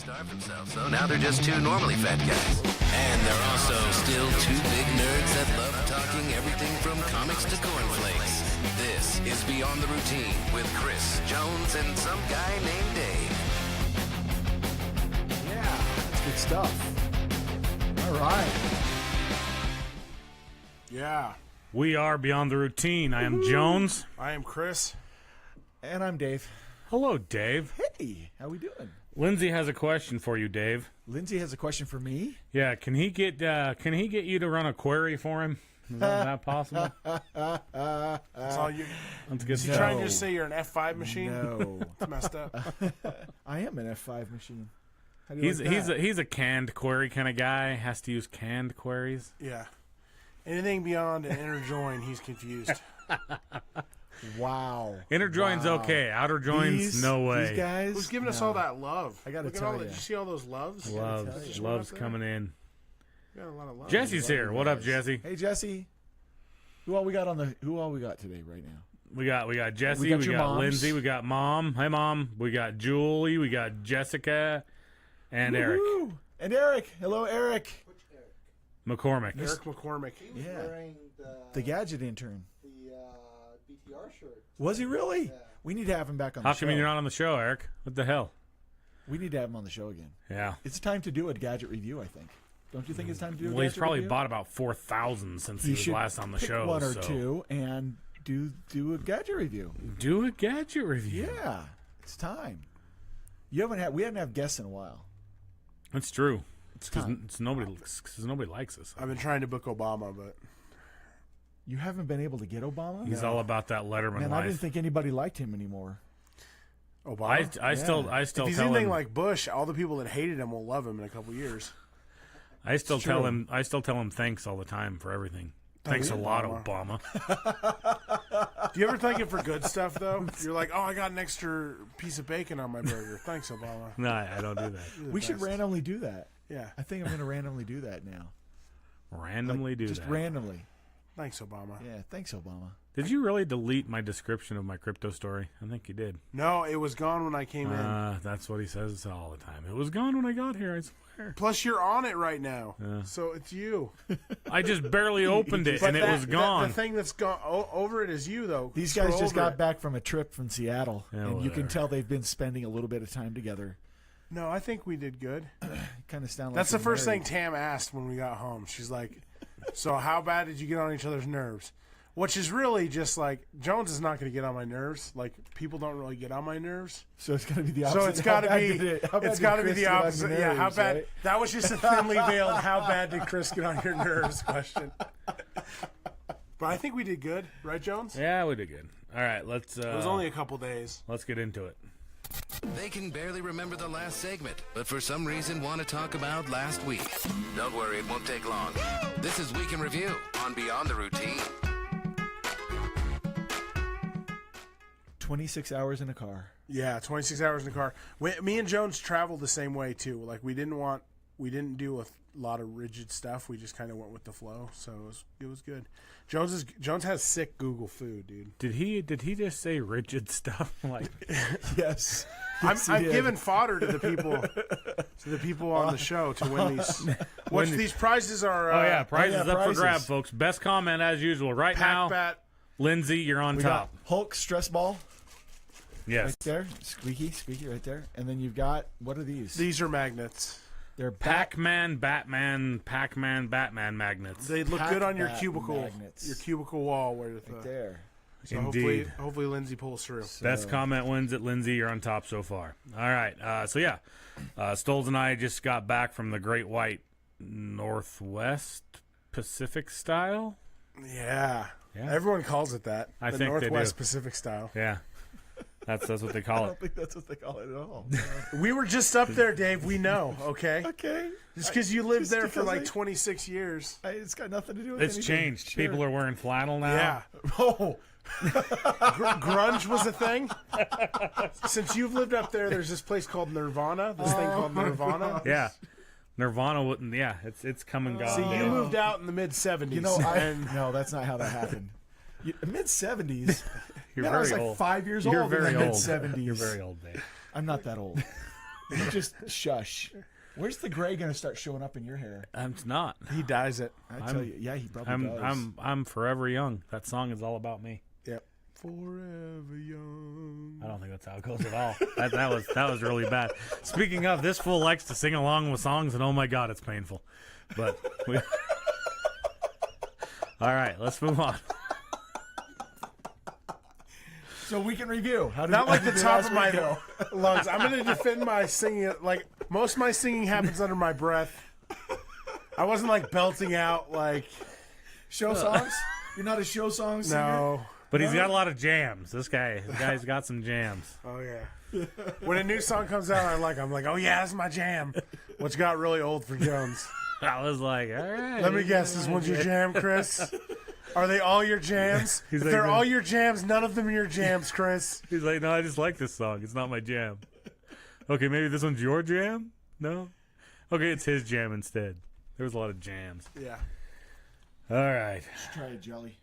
starved themselves, so now they're just two normally fat guys. And they're also still two big nerds that love talking everything from comics to cornflakes. This is Beyond the Routine with Chris, Jones, and some guy named Dave. Yeah, that's good stuff. All right. Yeah. We are Beyond the Routine. I am Jones. I am Chris. And I'm Dave. Hello, Dave. Hey, how we doing? Lindsay has a question for you, Dave. Lindsay has a question for me. Yeah, can he get you to run a query for him? Is that possible? That's all you. That's good Is he stuff. trying to say you're an F5 machine? No. It's messed up. I am an F5 machine. How do you like that? He's a canned query kind of guy. Has to use canned queries. Yeah. Anything beyond an inner join, he's confused. Wow. Inner join's Wow. okay. Outer joins, no way. These guys. Who's giving us no. all that love? I gotta Look at tell all ya. Did you see all those loves? Loves Showing up there? coming in. We got a lot of love. Jesse's Love here. you What up, guys. Jesse? Hey, Jesse. Who all we got today right now? We got Jesse. We got We your got moms. Lindsay. We got Mom. Hi, Mom. We got Julie. We got Jessica, and Eric Woo-hoo. And Eric. Hello, Eric. McCormick. Eric McCormick. He was Yeah. wearing The gadget intern. the BtR shirt. Was he really? Yeah. We need to have him back on How the show. come you're not on the show, Eric? What the hell? We need to have him on the show again. Yeah. It's time to do a gadget review, I think. Don't you think it's time to do a Well, he's gadget probably review? bought about 4,000 since he You was should last on the pick show. one or so. two and do a gadget review. Do a gadget review. Yeah, it's time. We haven't had guests in a while. That's true. It's Because time. nobody likes us. I've been trying to book Obama, but You haven't been able to get Obama? He's all about that Letterman Man, I didn't life. think anybody liked him anymore. Obama. I still if he's tell anything him like Bush, all the people that hated him will love him in a couple years. I still tell true. him thanks all the time for everything. Thanks yeah, a lot, Obama. Obama. Do you ever thank him for good stuff though? You're like, oh, I got an extra piece of bacon on my burger. Thanks, Obama. No, I don't do that. You're the We should best. randomly do that. Yeah. I think I'm going to randomly do that now. Randomly do Just that. randomly. Thanks, Obama. Yeah, thanks, Obama. Did you really delete my description of my crypto story? I think you did. No, it was gone when I came in. That's what he says all the time. It was gone when I got here, I swear. Plus, you're on it right now, Yeah. so it's you. I just barely opened it, But and it was gone. The thing that's gone over it is you, though. These guys Scroll just over got it. back from a trip from Seattle, Yeah, and you can whatever. tell they've been spending a little bit of time together. No, I think we did good. Kind of sound like That's the they're first married. thing Tam asked when we got home. She's like, "So how bad did you get on each other's nerves?" Which is really just like Jones is not going to get on my nerves. Like people don't really get on my nerves. So it's got to be the opposite. So it's got to How bad be did it- how bad it's did got to be Chris the get on your opposite. Yeah, how nerves, bad? right? That was just a thinly veiled. How bad did Chris get on your nerves? Question. But I think we did good, right, Jones? Yeah, we did good. All right, let's. It was only a couple days. Let's get into it. They can barely remember the last segment, but for some reason want to talk about last week. Don't worry, it won't take long. This is Week in Review on Beyond the Routine. 26 hours in a car. Yeah, 26 hours in the car. Me and Jones traveled the same way too. Like we didn't do a lot of rigid stuff. We just kind of went with the flow. So it was good. Jones has sick Google food, dude. Did he just say rigid stuff? Like, Yes. I'm Yes, he did. giving fodder to the people on the show to win these. Which these prizes are. oh yeah, prizes yeah, up for prizes. grab, folks. Best comment as usual. Right now, Pack Bat. Lindsay, you're on We top. got Hulk stress ball Yes. right there. Squeaky right there. And then you've got, what are these? These are magnets. They're Pac-Man, Batman magnets. They look good on your Pac-Bat cubicle, magnets. your cubicle wall. Where the, right there. so Indeed. hopefully Lindsay pulls through. Best comment wins it, Lindsay. You're on top so far. All right. Stoles and I just got back from the Great White Northwest Pacific style. Yeah. Yeah. Everyone calls it that. I the think they Northwest do. Pacific style. Yeah. That's what they I call don't it. think that's what they call it at all. We were just up there, Dave. We know, okay? Okay. Just because you lived Just there for because like I- 26 years. It's got nothing to do with It's anything. changed. Sure. People are wearing flannel now. Yeah. Oh, Grunge was a thing. Since you've lived up there, there's this place called Nirvana. This thing called Nirvana. Yeah. Nirvana wouldn't. Yeah, it's come and gone. See, you dude. moved out in the mid 70s. you know, no, that's not how that happened. Mid 70s. You're Man, very I was like old. 5 years You're old in very the old. mid 70s. You're very old, Dave. I'm not that old. You just shush. Where's the gray going to start showing up in your hair? It's not. He dyes it. I tell you, yeah, he probably does. I'm forever young. That song is all about me. Yep. Forever young. I don't think that's how it goes at all. that was really bad. Speaking of, this fool likes to sing along with songs, and oh my god, it's painful. But all right, let's move on. So we can review. Not like the top of my lungs. I'm going to defend my singing. Like, most of my singing happens under my breath. I wasn't, like, belting out, like... Show songs? You're not a show song singer? No. But he's got a lot of jams. This guy's got some jams. Oh, yeah. When a new song comes out, I'm like, oh, yeah, that's my jam. Which got really old for Jones. I was like, all right. Let me guess, this one's your jam, Chris? Are they all your jams? If like, they're no. all your jams, none of them are your jams, Chris. He's like, no, I just like this song. It's not my jam. Okay, maybe this one's your jam? No? Okay, it's his jam instead. There was a lot of jams. Yeah. All right. You should try a jelly.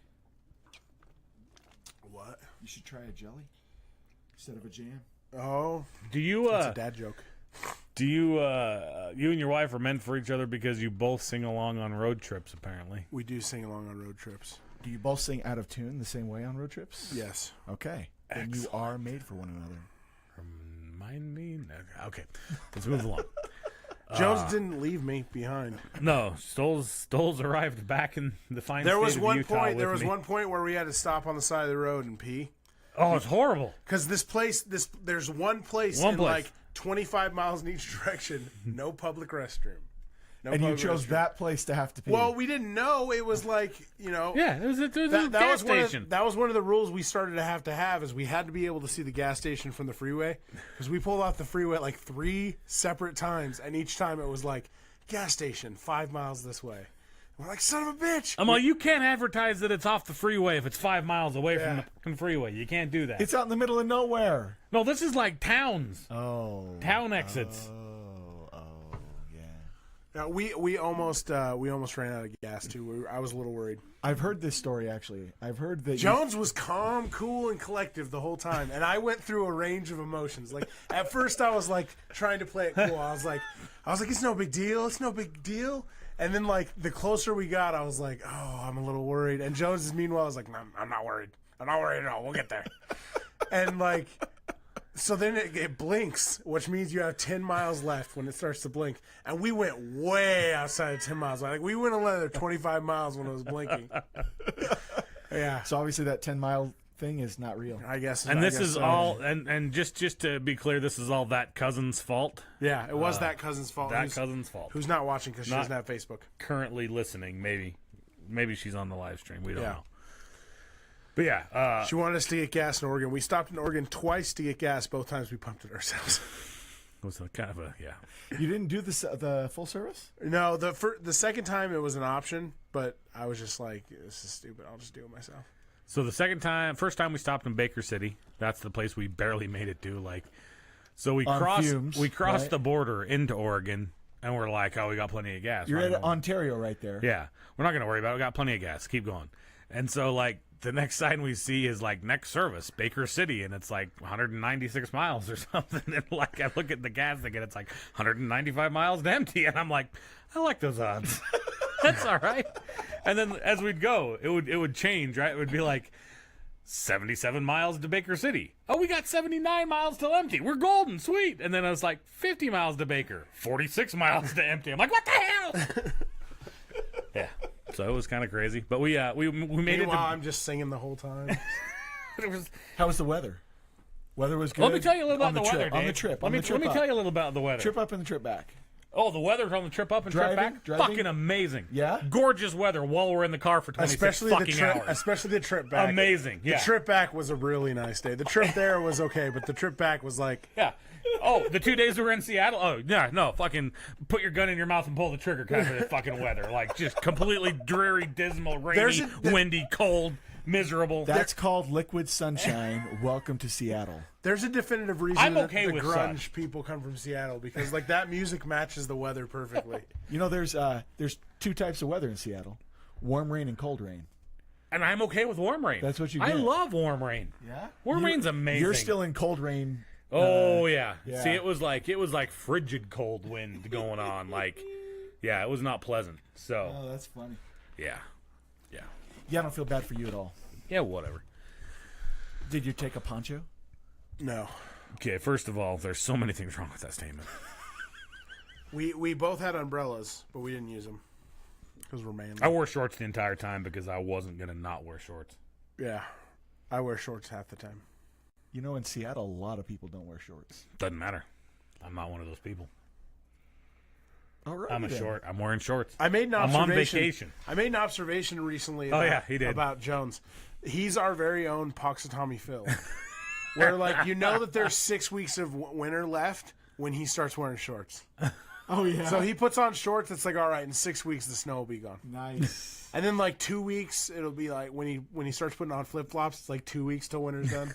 What? You should try a jelly instead of a jam. Oh. Do you, That's a dad joke. Do you, you and your wife are meant for each other because you both sing along on road trips, apparently? We do sing along on road trips. Do you both sing out of tune the same way on road trips? Yes. Okay. Then you are made for one another. Remind me? No. Okay, let's move along. Jones didn't leave me behind. No, Stoles arrived back in the fine There state was of one Utah point. with There was me. one point where we had to stop on the side of the road and pee. Oh, it's horrible. Because there's one place in like 25 miles in each direction, no public restroom. No And you public chose restroom. that place to have to pee. Well, we didn't know it was like, you know. Yeah, it was a That gas was station. that was one of the rules we started to have is we had to be able to see the gas station from the freeway because we pulled off the freeway like 3 separate times, and each time it was like gas station 5 miles this way. We're like, son of a bitch. I'm like, you can't advertise that it's off the freeway if it's 5 miles away from Yeah. the fucking freeway. You can't do that. it's out in the middle of nowhere. No, this is like towns. Oh. Town exits. Oh, yeah. Now, we almost ran out of gas too. I was a little worried. I've heard this story actually. I've heard that Jones was calm, cool, and collective the whole time, and I went through a range of emotions. Like at first, I was like trying to play it cool. I was like, it's no big deal. It's no big deal. And then like the closer we got, I was like, oh, I'm a little worried. And Jones is meanwhile was like, no, I'm not worried. I'm not worried at all. We'll get there. And like, so then it blinks, which means you have 10 miles left when it starts to blink. And we went way outside of 10 miles. Like we went another 25 miles when it was blinking. Yeah. So obviously that 10-mile thing is not real. I guess. And I this guess is so. all, and just to be clear, this is all that cousin's fault. Yeah, it was that cousin's fault. That cousin's fault. Who's not watching because she Not- doesn't have Facebook. Currently listening, maybe she's on the live stream. We don't Yeah. know. But yeah, She wanted us to get gas in Oregon. We stopped in Oregon twice to get gas. Both times we pumped it ourselves. it was a kind of a You didn't do the full service? No, the second time it was an option, but I was just like, this is stupid. I'll just do it myself. So the first time we stopped in Baker City. That's the place we barely made it to. Like, so we On crossed fumes, the right? border into Oregon, and we're like, oh, we got plenty of gas. You're We're at not gonna- Ontario right there. Yeah, we're not gonna worry about it. We got plenty of gas. Keep going. And so like the next sign we see is like next service Baker City, and it's like 196 miles or something. And like I look at the gas ticket, it's like 195 miles to empty, and I'm like, I like those odds. That's all right. And then as we'd go, it would change, right? It would be like 77 miles to Baker City. Oh, we got 79 miles till empty. We're golden, sweet. And then I was like 50 miles to Baker, 46 miles to empty. I'm like, what the hell? Yeah. So it was kind of crazy, but we made it. Meanwhile, I'm just singing the whole time. It was, How was the weather? Weather was good. let me tell you a little on about the weather. trip, on the Dave. trip. Let on me the trip let me up. tell you a little about the weather. Trip up and the trip back. Oh, the weather on the trip up and Driving? trip back, Driving? fucking amazing. Yeah? Gorgeous weather while we're in the car for 26 fucking hours. Especially the trip back. Amazing. Yeah. The trip back was a really nice day. The trip there was okay, but the trip back was like, Yeah. Oh, the 2 days we were in Seattle. Oh, yeah, no, fucking put your gun in your mouth and pull the trigger kind of fucking weather. Like just completely dreary, dismal, rainy, windy, cold, miserable. That's called liquid sunshine. Welcome to Seattle. there's a definitive reason I'm that okay the with grunge such. people come from Seattle because like that music matches the weather perfectly. You know, there's 2 types of weather in Seattle: warm rain and cold rain. And I'm okay with warm rain. That's what you I get. love warm rain. Yeah, Warm rain's amazing. You're still in cold rain Oh yeah. yeah. See, it was like frigid cold wind going on. Like, yeah, it was not pleasant. So Oh, that's funny. yeah. Yeah, I don't feel bad for you at all. Yeah, whatever. Did you take a poncho? No. Okay, first of all, there's so many things wrong with that statement. We both had umbrellas, but we didn't use them because we're manly. I wore shorts the entire time because I wasn't gonna not wear shorts. Yeah, I wear shorts half the time. You know, in Seattle, a lot of people don't wear shorts. Doesn't matter. I'm not one of those people. All right, I'm wearing shorts. I made an I'm observation. on vacation. I made an observation recently. Oh, About, yeah, he did. About Jones. He's our very own Poxatomi Phil. Where, like, you know that there's 6 weeks of winter left when he starts wearing shorts. Oh, yeah. So he puts on shorts. It's like, all right, in 6 weeks the snow will be gone. Nice. And then like 2 weeks, it'll be like when he starts putting on flip flops. It's like 2 weeks till winter's done.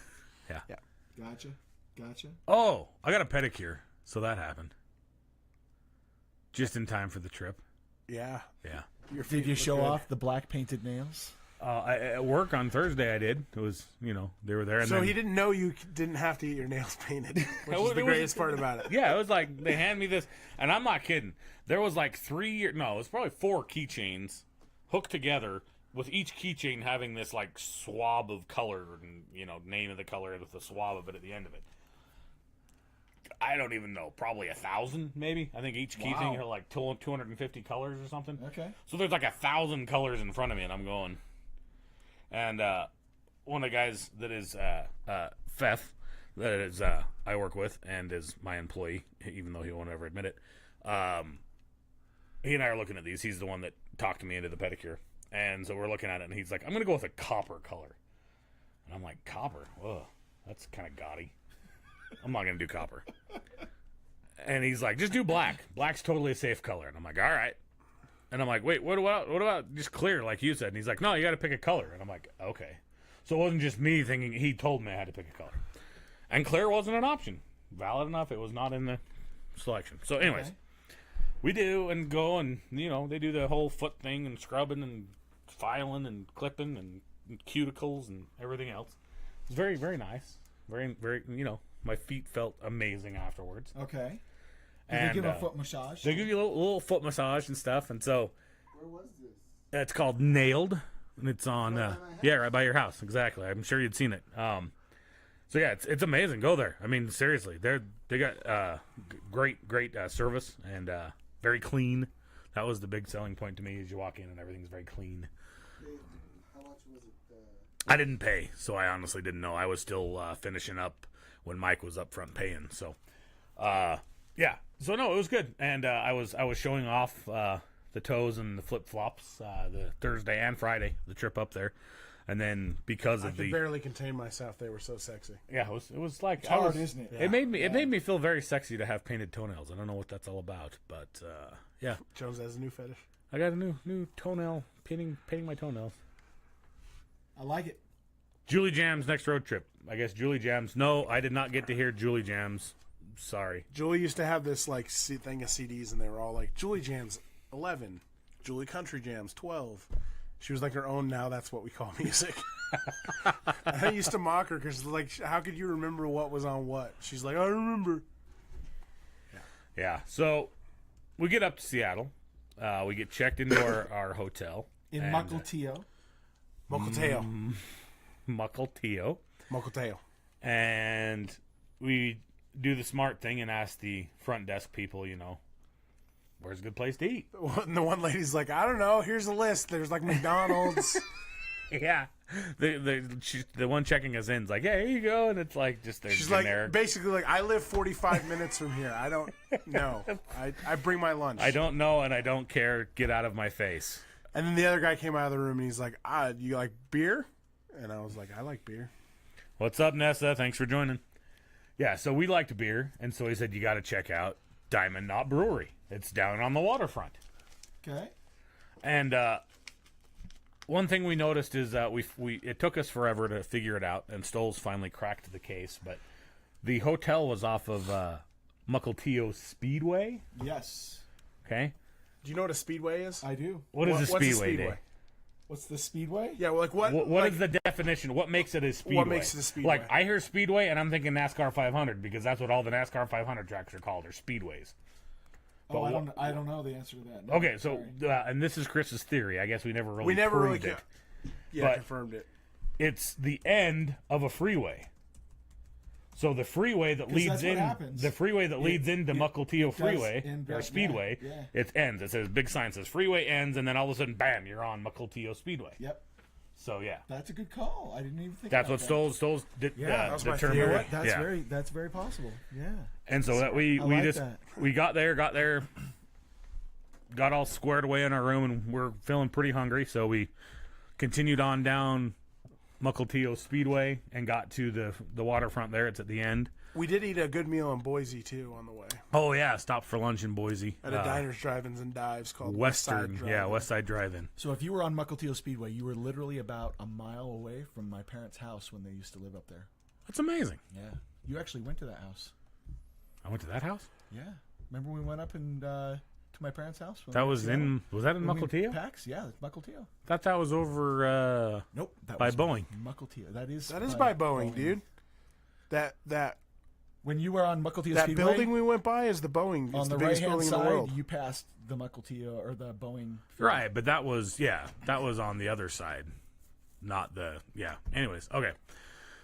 Yeah. Gotcha. Oh, I got a pedicure, so that happened. Just in time for the trip. Yeah. Yeah. Your feet Did you look show good. off the black painted nails? At work on Thursday, I did. It was, they were there. And So then, he didn't know you didn't have to get your nails painted, which It is was- the it was- greatest part about it. Yeah, it was like they hand me this, and I'm not kidding. There was like it was probably 4 keychains hooked together, with each keychain having this like swab of color and name of the color with the swab of it at the end of it. I don't even know, probably 1,000 maybe. I think each key thing had like 250 colors or something. Okay. So there's like 1,000 colors in front of me, and I'm going. And one of the guys that is Feth, that is I work with and is my employee, even though he won't ever admit it. He and I are looking at these. He's the one that talked me into the pedicure, and so we're looking at it, and he's like, "I'm going to go with a copper color," and I'm like, "Copper? Whoa, that's kind of gaudy. I'm not going to do copper." And he's like, "Just do black. Black's totally a safe color." And I'm like, "All right." And I'm like, "Wait, what about just clear, like you said?" And he's like, "No, you got to pick a color." And I'm like, "Okay." So it wasn't just me thinking. He told me I had to pick a color. And clear wasn't an option. Valid enough. It was not in the selection. So anyways, we do and go and, they do the whole foot thing and scrubbing and filing and clipping and cuticles and everything else. It's very, very nice. Very, very, my feet felt amazing afterwards. Okay. Did And they give a foot massage? they give you a little foot massage and stuff. And so Where was this? it's called Nailed. And it's on, Right by my house. yeah, right by your house. Exactly. I'm sure you'd seen it. So yeah, it's amazing. Go there. I mean, seriously, they got great service and very clean. That was the big selling point to me. As you walk in and everything's very clean. How much was it? I didn't pay, so I honestly didn't know. I was still finishing up when Mike was up front paying. So, yeah. So no, it was good, and I was showing off the toes and the flip flops the Thursday and Friday, the trip up there. And then because I of could barely contain myself. They were so sexy. yeah, it was like It's hard, isn't it? It made me feel very sexy to have painted toenails. I don't know what that's all about, but yeah, Jones has a new fetish. I got a new toenail painting my toenails. I like it. Julie Jam's next road trip. I guess Julie Jam's. No, I did not get to hear Julie Jam's. Sorry. Julie used to have this like thing of CDs, and they were all like Julie Jams 11, Julie Country Jams 12. She was like her own. Now that's what we call music. I used to mock her because like, how could you remember what was on what? She's like, I remember. Yeah. So we get up to Seattle. We get checked into our hotel In and, Mukilteo. Mokoteo. Mukilteo. Mokoteo. And we do the smart thing and ask the front desk people, where's a good place to eat? And the one lady's like, I don't know. Here's a list. There's like McDonald's. Yeah. The one checking us in is like, yeah, here you go. And it's like, just there's She's generic. like, basically like, I live 45 minutes from here. I don't know. I bring my lunch. I don't know and I don't care. Get out of my face. And then the other guy came out of the room and he's like, you like beer? And I was like, I like beer. What's up, Nessa? Thanks for joining. Yeah, so we liked beer. And so he said, you got to check out Diamond Knot Brewery. It's down on the waterfront. Okay. And one thing we noticed is that it took us forever to figure it out, and Stoles finally cracked the case. But the hotel was off of Mukilteo Speedway. Yes, Okay, Do you know what a speedway is? I do. what is a What's Speedway, Dave? What's the speedway? Yeah, well, like what? What like, is the definition? What makes it a speedway? What makes it a speedway? Like, I hear speedway, and I'm thinking NASCAR 500 because that's what all the NASCAR 500 tracks are called. They're speedways. Oh, I don't know the answer to that. No, Okay, so and this is Chris's theory. I guess we never really proved it. Yeah, confirmed it. It's the end of a freeway. So the freeway that leads in, leads into Mukilteo Freeway or Speedway, it ends. It says big sign says freeway ends, and then all of a sudden, bam, you're on Mukilteo Speedway. Yep. So yeah, that's a good call. I didn't even think. That's about what Stoles that was my determined. theory. That's very possible. Yeah. And so that we got there, got all squared away in our room, and we're feeling pretty hungry. So we continued on down Mukilteo Speedway and got to the waterfront there. It's at the end. We did eat a good meal in Boise too on the way. Oh yeah, stopped for lunch in Boise at a diners, drive-ins, and dives called Western. West Side Drive-In. So if you were on Mukilteo Speedway, you were literally about a mile away from my parents' house when they used to live up there. That's amazing. Yeah, you actually went to that house. I went to that house. Yeah, remember we went up and to my parents' house? That was in. Was that in Mukilteo? PAX? Yeah, it's Mukilteo. Thought that was over. Nope, that by was Boeing. Mukilteo. That is by Boeing, dude. That. When you were on Mukilteo that Speedway, building we went by is the Boeing. On it's the biggest right-hand building in the side, world. you passed the Mukilteo or the Boeing. Right, but that was on the other side, not the Anyways, okay,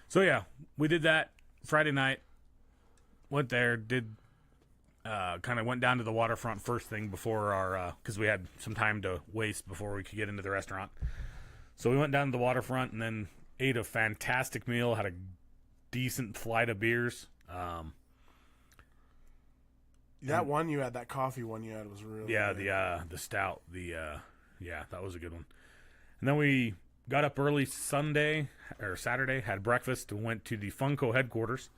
so we did that Friday night. Went there, did kind of went down to the waterfront first thing before our because we had some time to waste before we could get into the restaurant. So we went down to the waterfront and then ate a fantastic meal. Had a decent flight of beers. That one you had, that coffee one you had was really good. The stout, that was a good one. And then we got up early Saturday, had breakfast, and went to the Funko headquarters.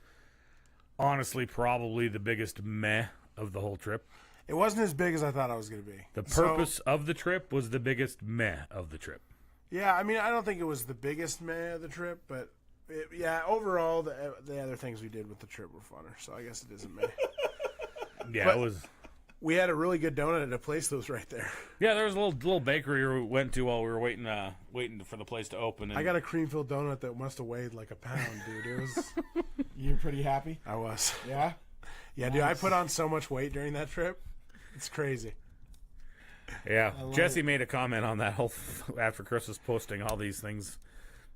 Honestly, probably the biggest meh of the whole trip. It wasn't as big as I thought it was going to be. The purpose of the trip was the biggest meh of the trip. Yeah, I mean, I don't think it was the biggest meh of the trip, but overall, the other things we did with the trip were funner, so I guess it isn't meh. It was. We had a really good donut at a place that was right there. Yeah, there was a little bakery we went to while we were waiting for the place to open. And I got a cream-filled donut that must have weighed like a pound, dude. It was. You're pretty happy? I was. Yeah? Yeah, nice. Dude, I put on so much weight during that trip. It's crazy. Yeah, Jesse made a comment on that whole after Chris was posting all these things.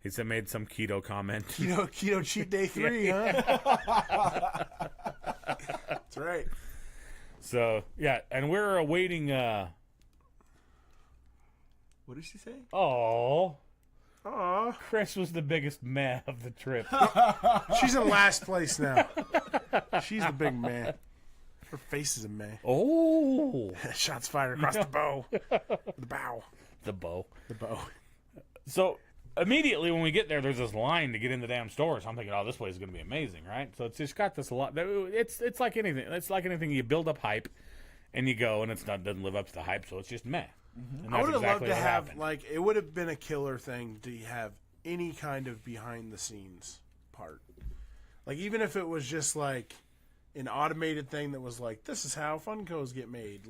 He made some keto comment. Keto cheat day 3, huh? That's right. So and we're awaiting. What did she say? Oh, Chris was the biggest meh of the trip. She's in last place now. She's the big meh. Her face is a meh. Oh, shots fired across the bow. The bow. So immediately when we get there, there's this line to get in the damn store. So I'm thinking, this place is going to be amazing, right? So it's just got this lot. It's like anything. It's like anything. You build up hype, and you go, and doesn't live up to the hype. So it's just meh. Mm-hmm. I would have loved to have it would have been a killer thing to have any kind of behind the scenes part. Like even if it was just like an automated thing that was like, this is how Funkos get made.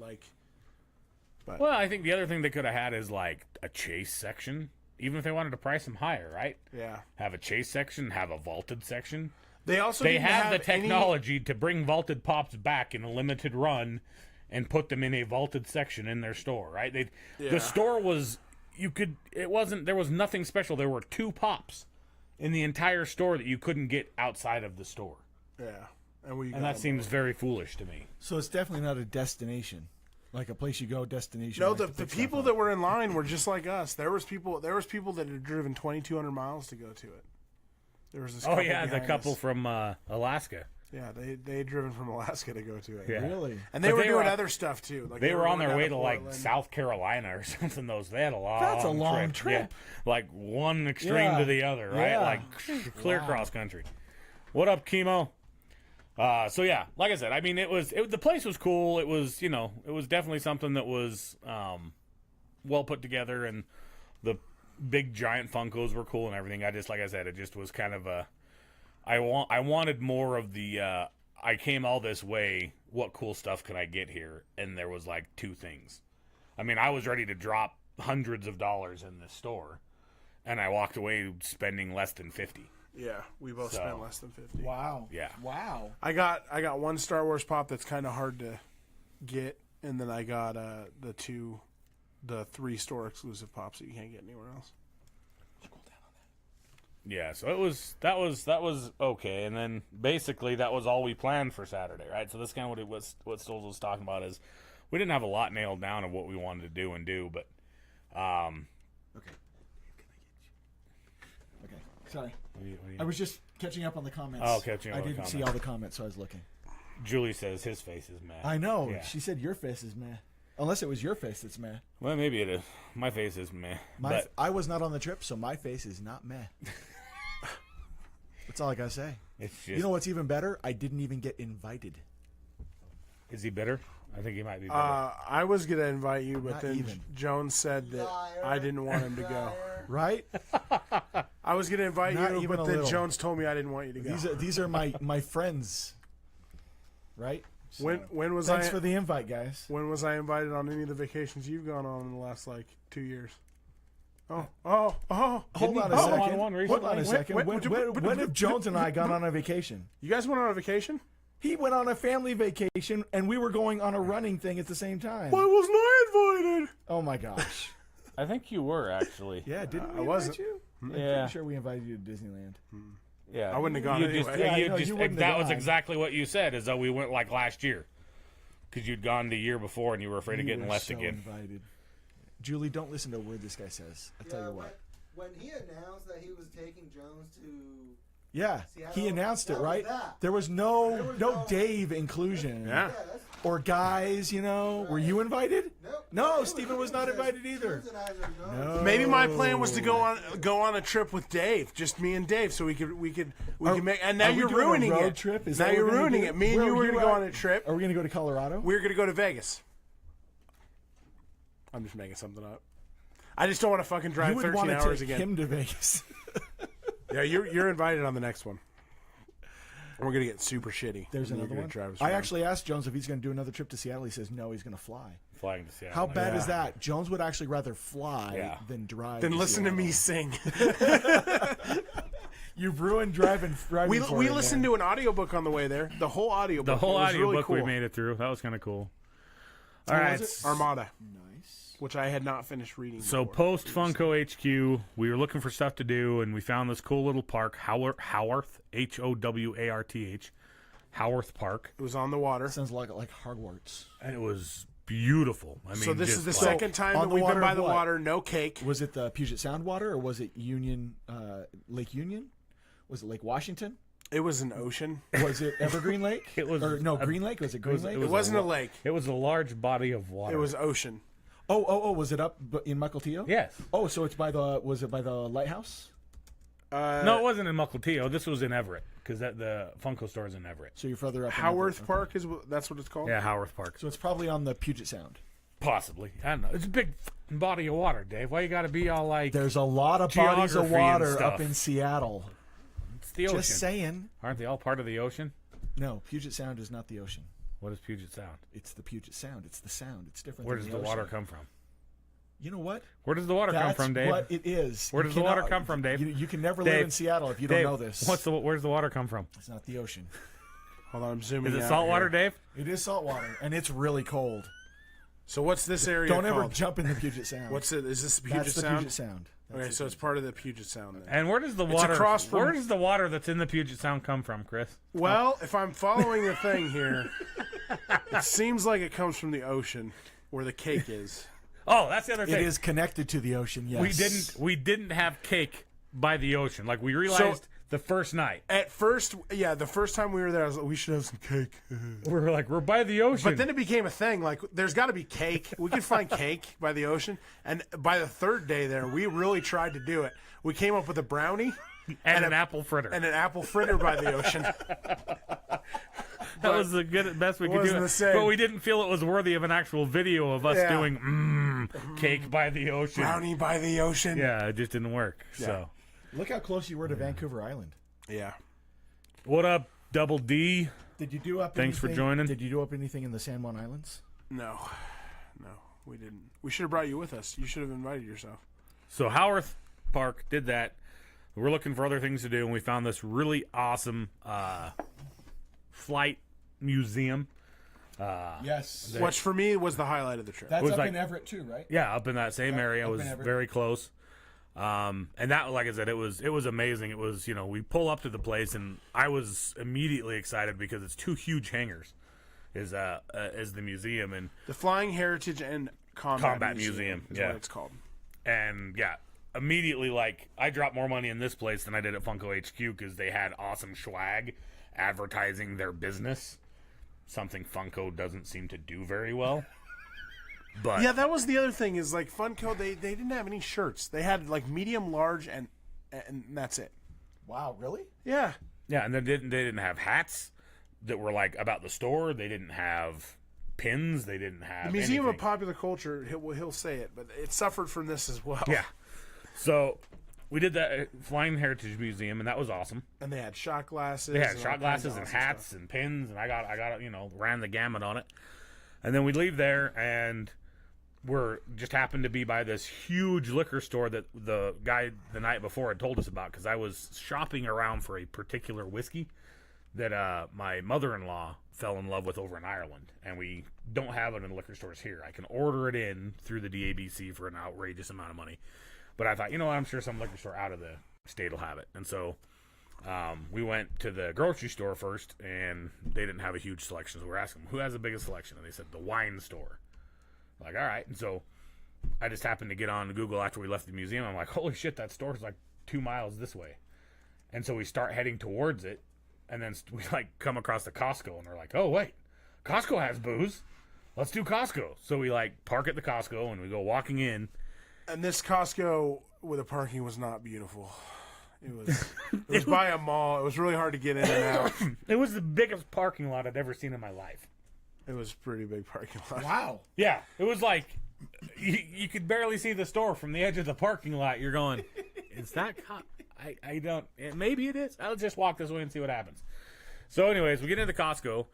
Well, I think the other thing they could have had is like a chase section. Even if they wanted to price them higher, right? Yeah. Have a chase section, have a vaulted section. They also have the technology to bring vaulted pops back in a limited run and put them in a vaulted section in their store, right? The store was there was nothing special. There were 2 pops in the entire store that you couldn't get outside of the store. Yeah. And that seems very foolish to me. So it's definitely not a destination. Like a place you go destination. No, the people that were in line were just like us. There was people that had driven 2,200 miles to go to it. There was this. The couple from Alaska. Yeah, they had driven from Alaska to go to it. Yeah. Really? And they were doing other stuff too. Like they were on their way to like South Carolina or something. They had a long. That's a long trip. Yeah. Like one extreme to the other, right? Yeah. Like clear cross country. What up, Chemo? Like I said, I mean, the place was cool. It was, it was definitely something that was well put together, and the big giant Funkos were cool and everything. Like I said, it just was kind of I wanted more of the. I came all this way. What cool stuff can I get here? And there was like 2 things. I mean, I was ready to drop hundreds of dollars in this store, and I walked away spending less than 50. Yeah, we both So- spent less than 50. Wow. Yeah. Wow. I got one Star Wars pop that's kind of hard to get, and then I got the 3 store exclusive pops that you can't get anywhere else. Yeah, so that was okay, and then basically that was all we planned for Saturday, right? So that's kind of what Stoles was talking about is we didn't have a lot nailed down of what we wanted to do, but Okay. Okay. Sorry. I was just catching up on the comments. Oh, catching up I on the didn't see comments. all the comments, so I was looking. Julie says his face is mad. I know. Yeah. She said your face is meh. Unless it was your face that's meh. Well, maybe it is. My face is meh. But I was not on the trip, so my face is not meh. That's all I gotta say. it's just, You know what's even better? I didn't even get invited. is he bitter? I think he might be bitter. I was gonna invite you, but Not then even. Jones said that I didn't want him to go. Right? I was gonna invite Not you, even but a then little. Jones told me I didn't want you to go. These are my friends. Right? So, When was thanks I for the invite, guys. when was I invited on any of the vacations you've gone on in the last 2 years? Oh! Hold on a go second. on one Hold recently? on a second. Wait, When have Jones and I gone on a vacation? You guys went on a vacation? He went on a family vacation, and we were going on a running thing at the same time. Why wasn't I invited? Oh my gosh! I think you were actually. Yeah, didn't we I wasn't. invite you? I'm Yeah. pretty sure we invited you to Disneyland. Yeah, I wouldn't have gone You anyway. just, Yeah, I you know, just- you wouldn't that have was gone. exactly what you said. Is though we went last year because you'd gone the year before and you were afraid of You getting were left so again. Invited. Julie, don't listen to a word this guy says. I tell Yeah, you what. when he announced that he was taking Jones to Yeah, Seattle, he announced it, that was right? that. There was no There was no no- Dave inclusion. Yeah. that's Or guys, Were you invited? nope. No, It was- Stephen it was not just invited either. Jones and I are No. Maybe my plan was to go on a trip with Dave, just me and Dave, so we could make. And now Are we you're doing a ruining road it. trip? Is Now that what you're we're gonna ruining do? it. Me and Where you were were you going to go at? on a trip. Are we gonna go to Colorado? We were going to go to Vegas. I'm just making something up. I just don't want to fucking you drive would 13 want to hours take again. him to Vegas. Yeah, you're invited on the next one. We're gonna get super shitty. There's And you're another gonna one. drive us I around. actually asked Jones if he's going to do another trip to Seattle. He says no, he's going to fly. Flying to Seattle. How bad Yeah. is that? Jones would actually rather fly Yeah. than drive. Then listen to me Seattle. sing. You've ruined driving. we listened to an audiobook on the way there. The whole audiobook. The whole It was audio really book we cool. made it through. That was kind of cool. What All right. was it? Armada, Nice. which I had not finished reading. So before. post Funko HQ, we were looking for stuff to do, and we found this cool little park, Howarth, Howarth, Howarth Park, It was on the water. Sounds like Hogwarts. and it was beautiful. I mean, So this just is the like- second time on that the we've water been by of the what? water. No cake. Was it the Puget Sound water, or was it Union, Lake Union? Was it Lake Washington? It was an ocean. Was it Evergreen Lake? It was Or no, a- Green Lake? Was it Green Lake? It wasn't a lake. It was a large body of water. It was ocean. Oh! Was it up in Mukilteo? Yes. Oh, so it's by the. Was it by the lighthouse? No, it wasn't in Mukilteo. This was in Everett because the Funko store is in Everett. So you're further up. in Howarth Everett. Park that's what it's called. Yeah, Howarth Park. So it's probably on the Puget Sound. Possibly. I don't know. It's a big f***ing body of water, Dave. Why you got to be all like? There's a lot of bodies of Geography and water stuff. up in Seattle. It's the ocean. Just saying. Aren't they all part of the ocean? No, Puget Sound is not the ocean. What is Puget Sound? It's the Puget Sound. It's the sound. It's different. Where than does the ocean. water come from? You know what? Where does the water come That's from, Dave? what it is. Where You does the water cannot- come from, Dave? You can never Dave, live in Seattle if you Dave, don't know this. Where's the water come from? It's not the ocean. Hold on, I'm zooming. Is it out salt water, here. Dave? It is salt water, and it's really cold. So what's this area Don't ever called? jump in the Puget Sound. What's it? Is this Puget That's the Sound? Puget Sound. That's Okay, it. so it's part of the Puget Sound then. And where does the It's water? across from- Where does the water that's in the Puget Sound come from, Chris? Well, if I'm following the thing here, it seems like it comes from the ocean where the cake is. Oh, that's the other It thing. is connected to the ocean. Yes. We didn't have cake by the ocean. Like we realized the first night. At first, yeah, the first time we were there, I was like, we should have some cake. We were like, we're by the ocean. But then it became a thing. Like, there's got to be cake. We could find cake by the ocean. And by the third day there, we really tried to do it. We came up with a brownie and an apple fritter. and an apple fritter by the ocean. That was the best we could do. wasn't It. the same. But we didn't feel it was worthy of an actual video of us Yeah. doing cake by the ocean. Brownie by the ocean. Yeah, it just didn't work. So, Look how close you were to Vancouver Island. Yeah. what up, Double D? Did you do up? Thanks for anything- joining. Did you do up anything in the San Juan Islands? No. we didn't. We should have brought you with us. You should have invited yourself. So Howarth Park did that. We're looking for other things to do, and we found this really awesome flight museum. Yes. Which for me was the highlight of the trip. That's was up like- in Everett too, right? Yeah, up in that same area. It up was in Everett. very close. And that, like I said, it was amazing. It was, we pull up to the place, and I was immediately excited because it's 2 huge hangars, is the museum, and The Flying Heritage and Combat Museum, is yeah. what it's called. Immediately, like, I dropped more money in this place than I did at Funko HQ because they had awesome swag advertising their business, something Funko doesn't seem to do very well. But Yeah, that was the other thing is like Funko. They didn't have any shirts. They had like medium, large, and that's it. Wow, really? Yeah, yeah, and they didn't have hats that were like about the store. They didn't have pins. They didn't have the Museum of anything. Popular Culture. He'll say it, but it suffered from this as well. Yeah. So we did that at Flying Heritage Museum, and that was awesome. and they had shot glasses. They had and all shot kinds glasses of and awesome hats stuff. and pins, and I got ran the gamut on it. And then we leave there, and we're just happened to be by this huge liquor store that the guy the night before had told us about, because I was shopping around for a particular whiskey that my mother-in-law fell in love with over in Ireland, and we don't have it in the liquor stores here. I can order it in through the DABC for an outrageous amount of money. But I thought, you know what, I'm sure some liquor store out of the state will have it. And so we went to the grocery store first, and they didn't have a huge selection. So we're asking them, who has the biggest selection? And they said, the wine store. Like, all right. And so I just happened to get on Google after we left the museum. I'm like, holy shit, that store's like 2 miles this way. And so we start heading towards it, and then we like come across the Costco, and we're like, oh, wait, Costco has booze. Let's do Costco. So we like park at the Costco, and we go walking in. And this Costco with the parking was not beautiful. It was by a mall. It was really hard to get in and out. It was the biggest parking lot I'd ever seen in my life. It was a pretty big parking lot. Wow. Yeah, it was like you could barely see the store from the edge of the parking lot. You're going, is that I don't, maybe it is. I'll just walk this way and see what happens. So anyways, we get into Costco,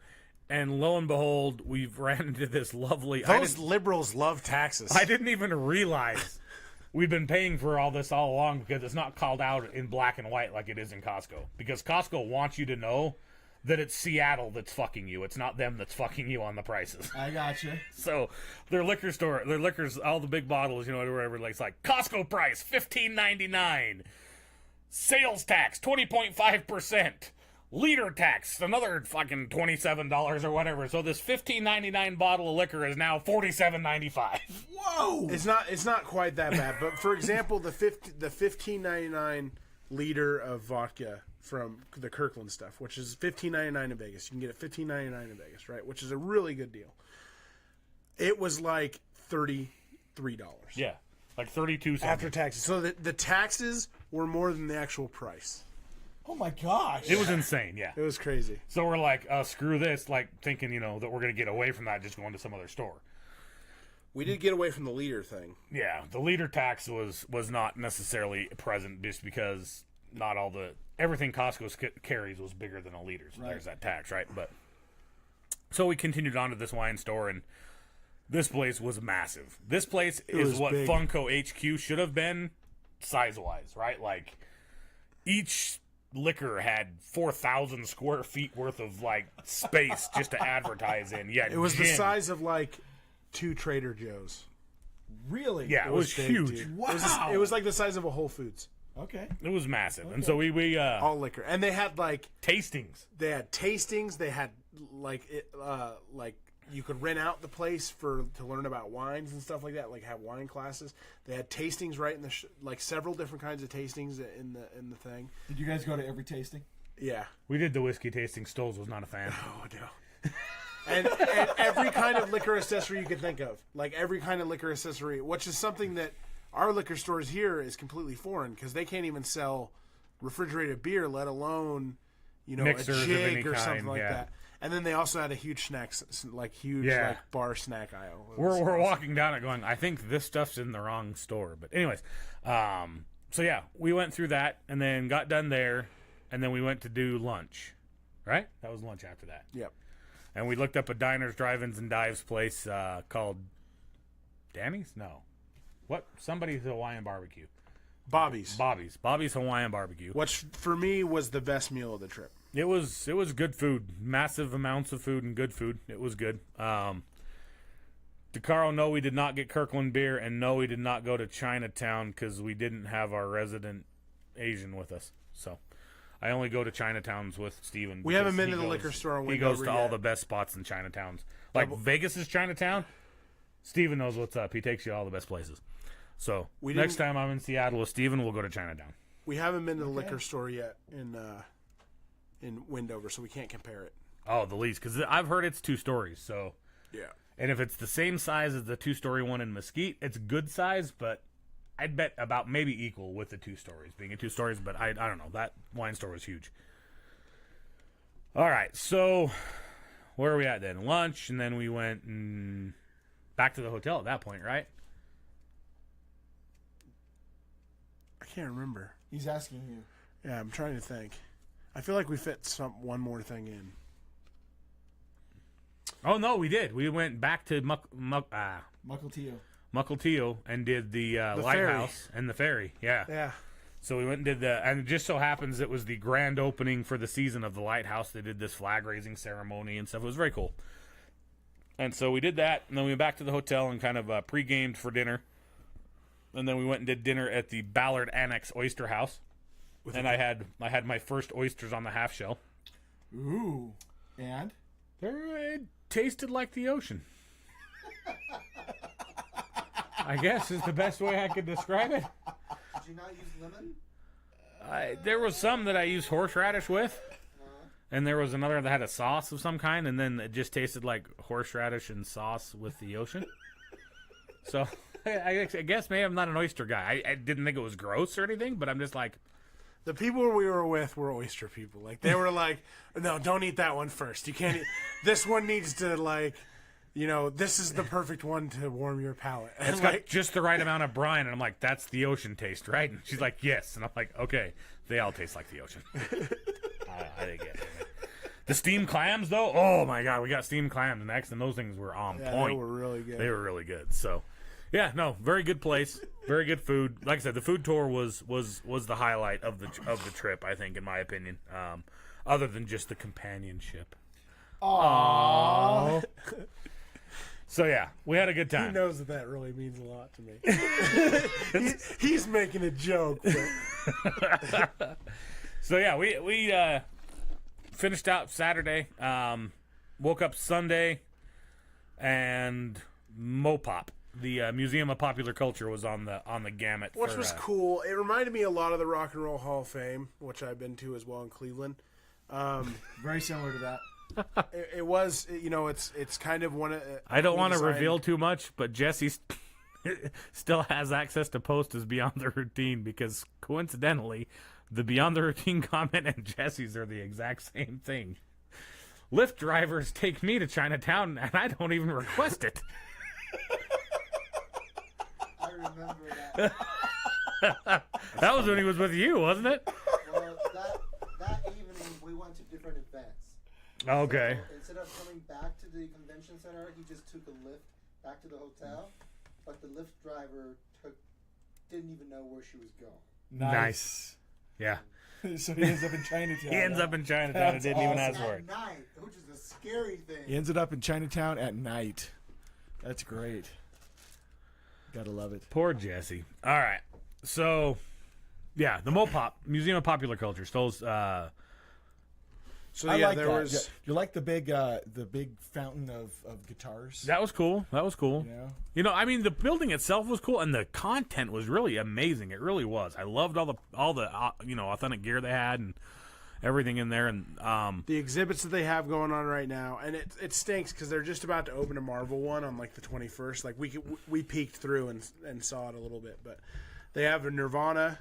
and lo and behold, we've ran into this lovely... Those liberals love taxes. I didn't even realize we've been paying for all this all along, because it's not called out in black and white like it is in Costco. Because Costco wants you to know that it's Seattle that's fucking you. It's not them that's fucking you on the prices. I gotcha. So their liquor store, their liquors, all the big bottles, whatever, like, it's like Costco price $15.99, sales tax 20.5%, liter tax another fucking $27 or whatever. So this $15.99 bottle of liquor is now $47.95. Whoa. It's not quite that bad. But for example, the $15.99 liter of vodka from the Kirkland stuff, which is $15.99 in Vegas. You can get it $15.99 in Vegas, right? Which is a really good deal. It was like $33. Yeah, like 32 cents. After taxes. So the taxes were more than the actual price. Oh my gosh. It was insane, yeah. It was crazy. So we're like, screw this, like thinking, that we're going to get away from that just going to some other store. We did get away from the liter thing. Yeah, the liter tax was not necessarily present, just because not all everything Costco carries was bigger than a liter. So there's that tax, right? But so we continued on to this wine store, and this place was massive. This place is was what big. Funko HQ should have been size-wise, right? Like, each liquor had 4,000 square feet worth of like space just to advertise in. Yeah, It was the size of like 2 Trader Joe's. Really? Yeah, it was big, huge. dude. Wow. It was like the size of a Whole Foods. Okay. It was massive, and so we All liquor, and they had like tastings. They had like you could rent out the place to learn about wines and stuff like that, like have wine classes. They had tastings right in the like several different kinds of tastings in the thing. Did you guys go to every tasting? Yeah. We did the whiskey tasting. Stoles was not a fan. Oh no. and every kind of liquor accessory you could think of, like every kind of liquor accessory, which is something that our liquor stores here is completely foreign, because they can't even sell refrigerated beer, let alone Mixers a of jig any or something kind, like yeah. that. And then they also had a huge Yeah. like bar snack aisle. It We're was awesome. walking down it going, I think this stuff's in the wrong store. But anyways, so yeah, we went through that and then got done there, and then we went to do lunch. Right? That was lunch after that. Yep. And we looked up a diners, drive-ins, and dives place called Danny's? No. What? Somebody's Hawaiian barbecue. Bobby's. Bobby's Hawaiian barbecue. Which for me was the best meal of the trip. It was good food. Massive amounts of food and good food. It was good. DeCaro, no, we did not get Kirkland beer, and no, we did not go to Chinatown because we didn't have our resident Asian with us. So I only go to Chinatowns with Steven. We haven't been to the liquor store on He goes Wendover to all yet. the best spots in Chinatowns. Like Vegas is Chinatown. Steven knows what's up. He takes you all the best places. So next time I'm in Seattle with Steven, we'll go to Chinatown. We haven't been to the liquor store yet in Wendover, so we can't compare it. Oh, the least, because I've heard it's 2 stories. So Yeah. and if it's the same size as the 2-story one in Mesquite, it's good size, but I'd bet about maybe equal with the 2 stories, being a 2 stories, but I don't know. That wine store was huge. All right, so where are we at then? Lunch, and then we went back to the hotel at that point, right? I can't remember. He's asking you. Yeah, I'm trying to think. I feel like we fit one more thing in. Oh, no, we did. We went back to Mukilteo. Mukilteo and did the lighthouse and the ferry. Yeah. Yeah. So we went and did and it just so happens it was the grand opening for the season of the lighthouse. They did this flag raising ceremony and stuff. It was very cool. And so we did that, and then we went back to the hotel and kind of pre-gamed for dinner. And then we went and did dinner at the Ballard Annex Oyster House. And I had my first oysters on the half shell. Ooh. And? It tasted like the ocean. I guess is the best way I could describe it. Did you not use lemon? There was some that I used horseradish with. And there was another that had a sauce of some kind, and then it just tasted like horseradish and sauce with the ocean. So I guess maybe I'm not an oyster guy. I didn't think it was gross or anything, but I'm just like... The people we were with were oyster people. Like, they were like, no, don't eat that one first. You can't eat. This one needs to, like, this is the perfect one to warm your palate. And It's got just the right amount of brine, and I'm like, that's the ocean taste, right? And she's like, yes. And I'm like, okay, they all taste like the ocean. I didn't get it. The steamed clams, though, oh my God, we got steamed clams next, and those things were on point. They were really good. They were really good. So, yeah, no, very good place, very good food. Like I said, the food tour was the highlight of the trip, I think, in my opinion. Other than just the companionship. Aww. So yeah, we had a good time. He knows that really means a lot to me. he's making a joke. But... So yeah, we finished out Saturday, woke up Sunday, and Mopop, the Museum of Popular Culture, was on the gamut. Which was cool. It reminded me a lot of the Rock and Roll Hall of Fame, which I've been to as well in Cleveland. Very similar to that. It was, it's kind of one of... I don't want to reveal too much, but Jesse still has access to post as Beyond the Routine because, coincidentally, the Beyond the Routine comment and Jesse's are the exact same thing. Lyft drivers take me to Chinatown, and I don't even request it. I remember that. That was when he was with you, wasn't it? Well, that evening we went to different events. Okay. So instead of coming back to the convention center, he just took a Lyft back to the hotel. But the Lyft driver didn't even know where she was going. Nice. Yeah. So he ends up in Chinatown. He ends up in Chinatown and didn't even ask for it. At night, which is a scary thing. He ended up in Chinatown at night. That's great. Gotta love it. Poor Jesse. All right. So, yeah, the Mopop, Museum of Popular Culture, stole... So I yeah, like there that. was... You like the big fountain of guitars? That was cool. That was cool. Yeah. I mean, the building itself was cool, and the content was really amazing. It really was. I loved all the authentic gear they had and everything in there. And the exhibits that they have going on right now, and it stinks because they're just about to open a Marvel one on like the 21st. Like we peeked through and saw it a little bit, but they have a Nirvana.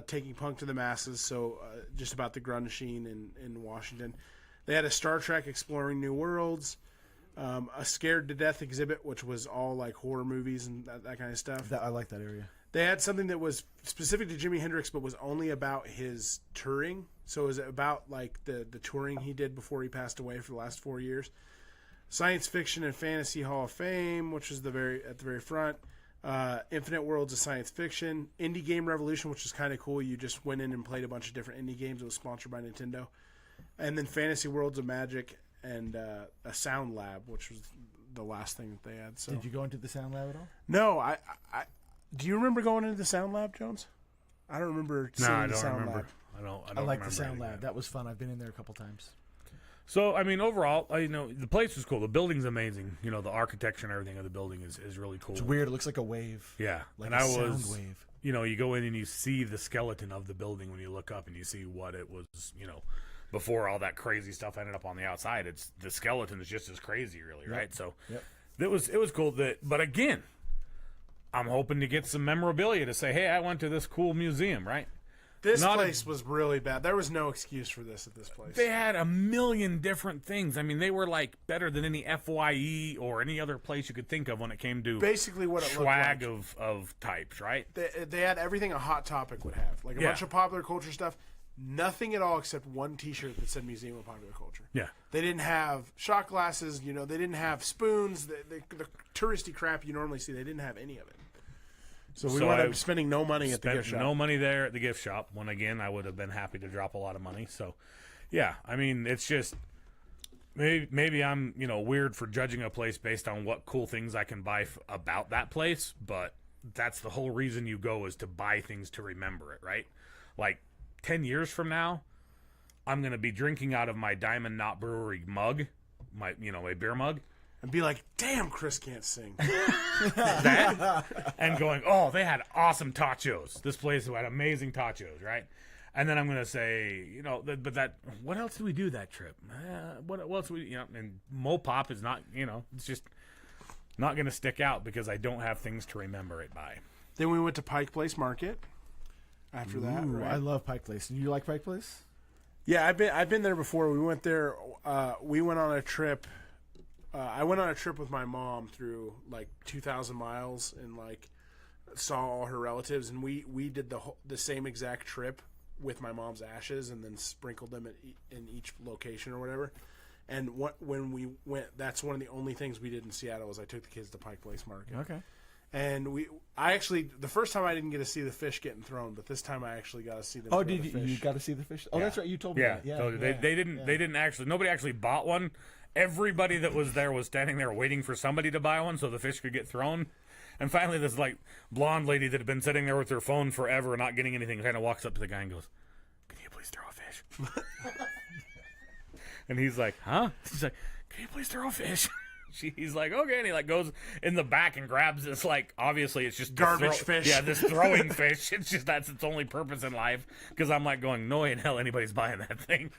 Taking punk to the masses, so just about the grunge scene in Washington. They had a Star Trek Exploring New Worlds, a Scared to Death exhibit, which was all like horror movies and that kind of stuff. I like that area. They had something that was specific to Jimi Hendrix, but was only about his touring. So it was about like the touring he did before he passed away for the last 4 years. Science Fiction and Fantasy Hall of Fame, which is at the very front. Infinite Worlds of Science Fiction. Indie Game Revolution, which is kind of cool. You just went in and played a bunch of different indie games. It was sponsored by Nintendo. And then Fantasy Worlds of Magic and a Sound Lab, which was the last thing that they had. So Did you go into the Sound Lab at all? No, I do you remember going into the Sound Lab, Jones? I don't remember seeing the Sound Lab. I don't I like the remember Sound anything. Lab. That was fun. I've been in there a couple times. So, I mean, overall, the place was cool. The building's amazing. You know, the architecture and everything of the building is really cool. It's weird. It looks like a wave. Yeah. Like and a I sound was, wave. you know, you go in and you see the skeleton of the building when you look up and you see what it was, you know, before all that crazy stuff ended up on the outside. It's the skeleton is just as crazy, really, right? So it was cool. But again, I'm hoping to get some memorabilia to say, hey, I went to this cool museum, right? This place was really bad. There was no excuse for this at this place. They had a million different things. I mean, they were like better than any FYE or any other place you could think of when it came to basically what it swag looked like. of types, right? They had everything a Hot Topic would have, like a bunch of popular culture stuff. Nothing at all except one T-shirt that said Museum of Popular Culture. Yeah. They didn't have shot glasses. You know, they didn't have spoons. The touristy crap you normally see. They didn't have any of it. So we wound up spending no money at the gift shop. No money there at the gift shop. When again, I would have been happy to drop a lot of money. So, yeah, I mean, it's just maybe I'm weird for judging a place based on what cool things I can buy about that place, but that's the whole reason you go is to buy things to remember it, right? Like 10 years from now, I'm gonna be drinking out of my Diamond Knot Brewery mug, my beer mug. And be like, damn, Chris can't sing. And going, oh, they had awesome tachos. This place had amazing tachos, right? And then I'm going to say, what else did we do that trip? What else and Mopop is not, it's just not going to stick out because I don't have things to remember it by. Then we went to Pike Place Market after that. Right? I love Pike Place. Do you like Pike Place? Yeah, I've been there before. We went there. We went on a trip. I went on a trip with my mom through like 2,000 miles and like saw all her relatives, and we did the same exact trip with my mom's ashes and then sprinkled them in each location or whatever. And when we went, that's one of the only things we did in Seattle was I took the kids to Pike Place Market. Okay. And the first time I didn't get to see the fish getting thrown, but this time I actually got to see them. Oh, throw did the you? fish. You got to see the fish? Oh, that's right. You told me Yeah, that. Yeah, totally. They didn't actually. Nobody actually bought one. Everybody that was there was standing there waiting for somebody to buy one so the fish could get thrown. And finally, this like blonde lady that had been sitting there with her phone forever, not getting anything, kind of walks up to the guy and goes, "Can you please throw a fish?" And he's like, "Huh?" She's like, "Can you please throw a fish?" He's like, "Okay," and he like goes in the back and grabs this like obviously it's just garbage fish. Yeah, this throwing fish. It's just that's its only purpose in life. Because I'm like going, no way in hell anybody's buying that thing.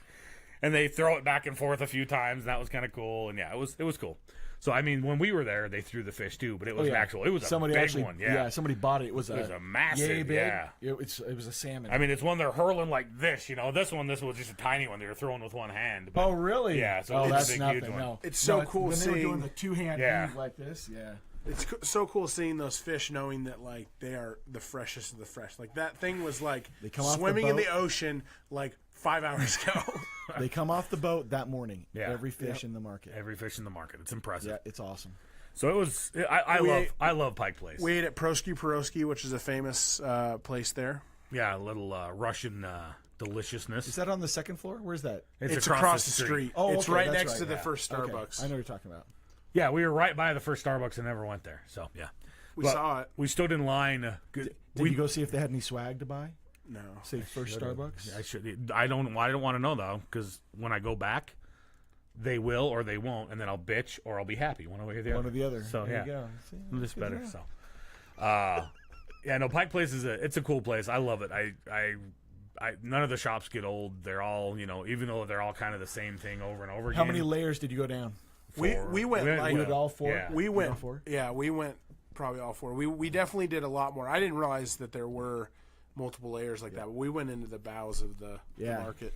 And they throw it back and forth a few times, and that was kind of cool. And yeah, it was cool. So I mean, when we were there, they threw the fish too, but it was it was somebody a big actually, one. Yeah, somebody bought it. It was a massive. yay big. Yeah, it was a salmon. I mean, it's one they're hurling like this. This was just a tiny one they were throwing with one hand. But, oh really? Yeah. So it's that's a big, nothing. huge one. No, It's so cool when seeing they were doing the two-hand heave like this. Yeah. It's so cool seeing those fish, knowing that like they are the freshest of the fresh. Like that thing was like They come off the swimming in boat. the ocean like 5 hours ago. They come off the boat that morning. Yeah. Every fish in the market. Every fish in the market. It's impressive. Yeah, it's awesome. So it was. I love Pike Place. We ate at Prosky, which is a famous place there. Yeah, a little Russian deliciousness. Is that on the second floor? Where's that? It's across the street. Oh, it's okay, right that's next right, to the yeah. first Okay, Starbucks. I know what you're talking about. Yeah, we were right by the first Starbucks and never went there. So yeah, We saw it. We stood in line. Did you go see if they had any swag to buy? No. Say first Starbucks. I should. I don't want to know though, because when I go back, they will or they won't, and then I'll bitch or I'll be happy. One way or the other. One or the other. So there yeah, you go. See, this good better. to know. So, yeah, no, Pike Place it's a cool place. I love it. I none of the shops get old. They're all even though they're all kind of the same thing over and over again. How many layers did you go down? We went like We did all four. Yeah. we went all four? Yeah, we went probably all four. We definitely did a lot more. I didn't realize that there were multiple layers like that. But we went into the bowels of the market.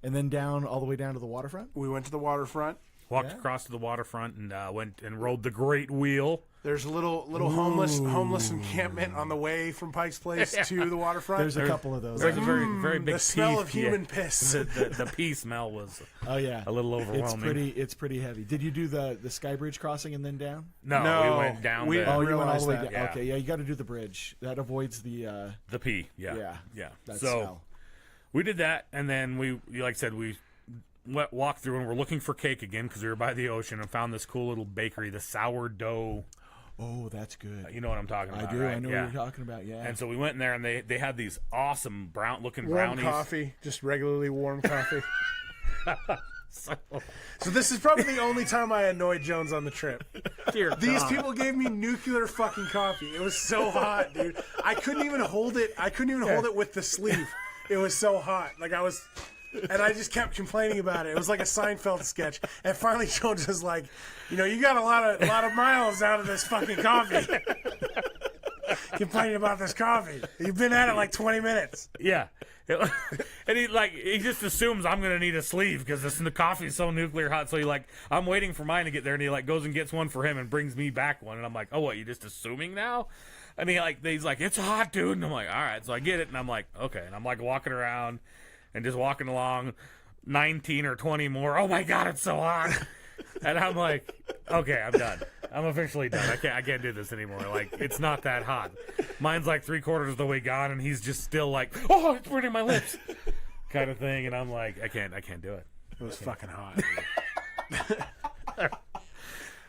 And then down all the way down to the waterfront. We went to the waterfront. Walked across to the waterfront and went and rode the Great Wheel. There's a little homeless encampment on the way from Pike's Place to the waterfront. There's a couple of those. There's a very big the smell pee- of human piss. The pee smell was Oh yeah, a little overwhelming. It's pretty heavy. Did you do the Sky Bridge crossing and then down? No, we went down. we- the, Oh, you went all realized the way that, down. yeah. Okay, yeah, you got to do the bridge. That avoids the. the pee. Yeah. That So smell. we did that, and then we, like I said, we walked through and we're looking for cake again because we were by the ocean and found this cool little bakery, the sourdough. Oh, that's good. You know what I'm talking I about, do. right? I know Yeah. what you're talking about. Yeah. And so we went in there, and they had these awesome looking Warm brownies. coffee, just regularly warm coffee. So, So this is probably the only time I annoyed Jones on the trip. dear These God. people gave me nuclear fucking coffee. It was so hot, dude. I couldn't even hold it. I couldn't even hold it with the sleeve. It was so hot. And I just kept complaining about it. It was like a Seinfeld sketch. And finally, Jones was like, you got a lot of miles out of this fucking coffee. Complaining about this coffee. You've been at it like 20 minutes. Yeah. And he just assumes I'm gonna need a sleeve because the coffee is so nuclear hot. So I'm waiting for mine to get there, and he goes and gets one for him and brings me back one, and I'm like, oh, what, you just assuming now? And he's like, it's hot, dude, and I'm like, all right. So I get it, and I'm like, okay, and I'm walking around and just walking along, 19 or 20 more. Oh my God, it's so hot. And I'm like, okay, I'm done. I'm officially done. I can't do this anymore. It's not that hot. Mine's 3/4 of the way gone, and he's just still oh, it's burning my lips, kind of thing. And I'm like, I can't do it. It was fucking hot.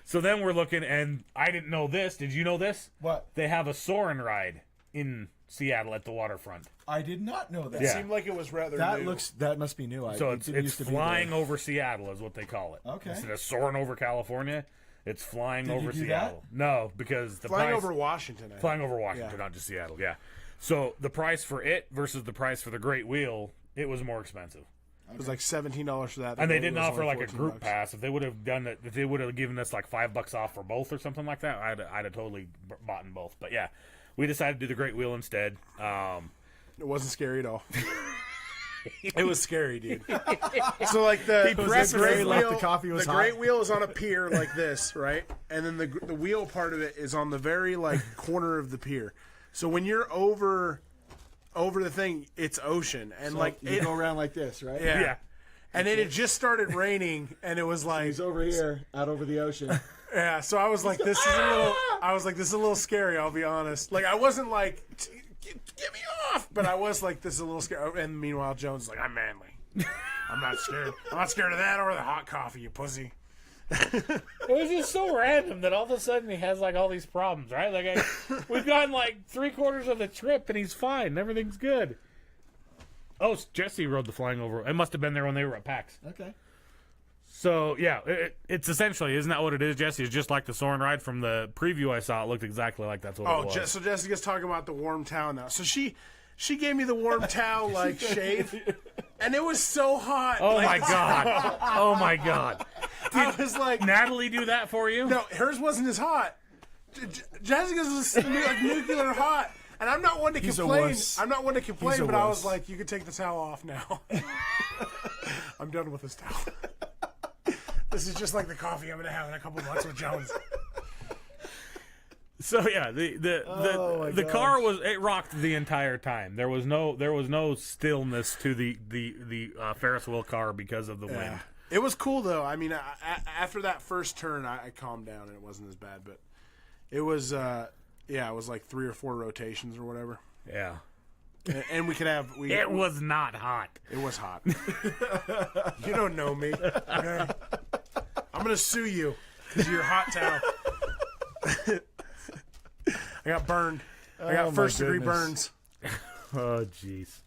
So then we're looking, and I didn't know this. Did you know this? What? They have a soaring ride in Seattle at the waterfront. I did not know that. It Yeah. seemed like it was rather That new. that must be new. So it it's didn't used to be flying there. over Seattle is what they call it. Okay. Instead of soaring over California, it's flying Did you over do Seattle. No, because the Flying price, over Washington. I think. flying over Washington, Yeah. not just Seattle. Yeah. So the price for it versus the price for the Great Wheel, it was more expensive. It was like $17 for that. And they The didn't Great Wheel offer was like a only group $14. pass. If they would have done it, if they would have given us like $5 off for both or something like that, I'd have totally bought in both. But yeah, we decided to do the Great Wheel instead. It wasn't scary at all. It was scary, dude. So like the pressed Great it, like Wheel, the coffee was the hot. Great Wheel is on a pier like this, right? And then the wheel part of it is on the very corner of the pier. So when you're over the thing, it's ocean, and So you it go around like this, right? yeah. Yeah. And then it just started raining, and it was like He's over here, out over the ocean. yeah. So I was like, this is a little scary. I'll be honest. Like I wasn't like. Get me off! But I was like, this is a little scary. And meanwhile, Jones is like, I'm manly. I'm not scared. I'm not scared of that or the hot coffee, you pussy. It was just so random that all of a sudden he has all these problems, right? We've gotten 3/4 of the trip and he's fine. Everything's good. Oh, Jesse rode the flying over. It must have been there when they were at PAX. Okay. So yeah, it's essentially, isn't that what it is, Jesse? It's just like the soaring ride from the preview I saw. It looked exactly like that's what it was. So Jessica's talking about the warm towel now. So she gave me the warm towel shave, and it was so hot. Oh my god! Oh my god! I was like, Natalie do that for you? no, hers wasn't as hot. Jessica's was nuclear hot. And I'm not one to He's a complain. wuss. I'm not one to complain, He's a but I was wuss. like, you can take the towel off now. I'm done with this towel. This is just like the coffee I'm going to have in a couple months with Jones. So yeah, the car it rocked the entire time. There was no stillness to the Ferris wheel car because of the wind. It was cool though. I mean, after that first turn, I calmed down and it wasn't as bad. But it was, it was like 3 or 4 rotations or whatever. Yeah. And we could have. It was not hot. It was hot. You don't know me. Okay? I'm gonna sue you because of your hot towel. I got burned. I got Oh, my first-degree goodness. burns. Oh jeez.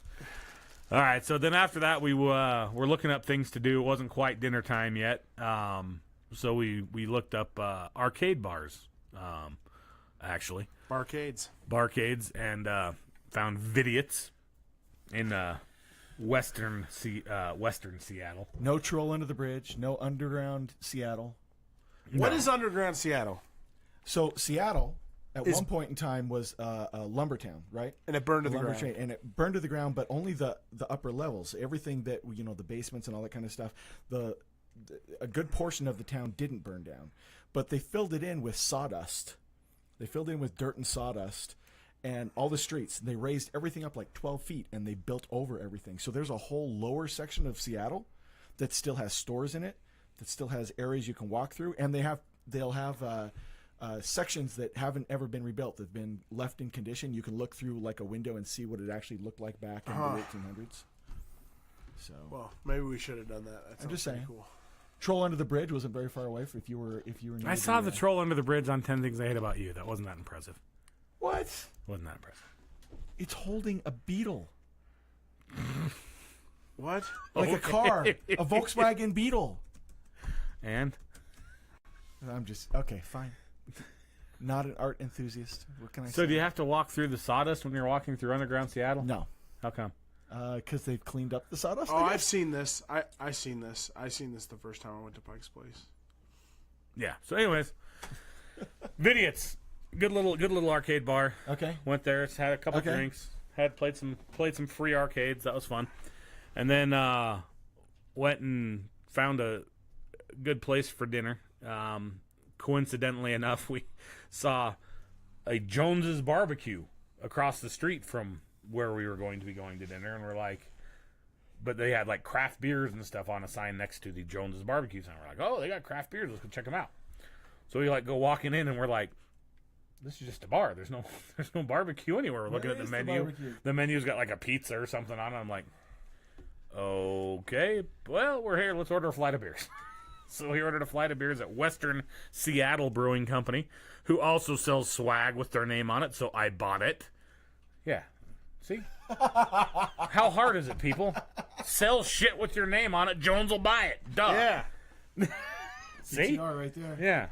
All right. So then after that, we were looking up things to do. It wasn't quite dinner time yet. So we looked up arcade bars. Actually, Barcades. barcades, and found Vidiots in western Seattle. No troll under the bridge. No underground Seattle. What is underground Seattle? So Seattle, at one point in time, was a lumber town, right? And it burned to the Lumber ground. train, and it burned to the ground, but only the upper levels. Everything that the basements and all that kind of stuff. A good portion of the town didn't burn down, but they filled it in with sawdust. They filled in with dirt and sawdust, and all the streets. They raised everything up like 12 feet, and they built over everything. So there's a whole lower section of Seattle that still has stores in it, that still has areas you can walk through, and they'll have sections that haven't ever been rebuilt, that've been left in condition. You can look through like a window and see what it actually looked like back in the 1800s. So, Well, maybe we should have done that. I'm just pretty saying. Cool. Troll Under the Bridge wasn't very far away if you were near I saw the troll under the bridge on 10 Things I Hate About You. That wasn't that impressive. What? Wasn't that impressive. It's holding a Beetle. What? Like a car. A Volkswagen Beetle. And? I'm just... Okay, fine. Not an art enthusiast. What can I say? So do you have to walk through the sawdust when you're walking through underground Seattle? No. How come? Because they've cleaned up the sawdust. Oh, I I've guess? seen this. I seen this. I seen this the first time I went to Pike's Place. Yeah. So anyways, Vidiots. Good little arcade bar. Okay. Went there, had a couple Okay. drinks, played some free arcades. That was fun. And then went and found a good place for dinner. Coincidentally enough, we saw a Jones's Barbecue across the street from where we were going to be going to dinner, and we're like, but they had like craft beers and stuff on a sign next to the Jones's Barbecue sign. We're like, oh, they got craft beers. Let's go check them out. So we like go walking in, and we're like, this is just a bar. There's no barbecue anywhere. We're looking at the is the menu. barbecue? The menu's got like a pizza or something on it. I'm like, okay, well, we're here. Let's order a flight of beers. So we ordered a flight of beers at Western Seattle Brewing Company, who also sells swag with their name on it, so I bought it. Yeah. See? How hard is it, people? Sell shit with your name on it. Jones will buy it. Duh. Yeah. See? BtR right there. Yeah.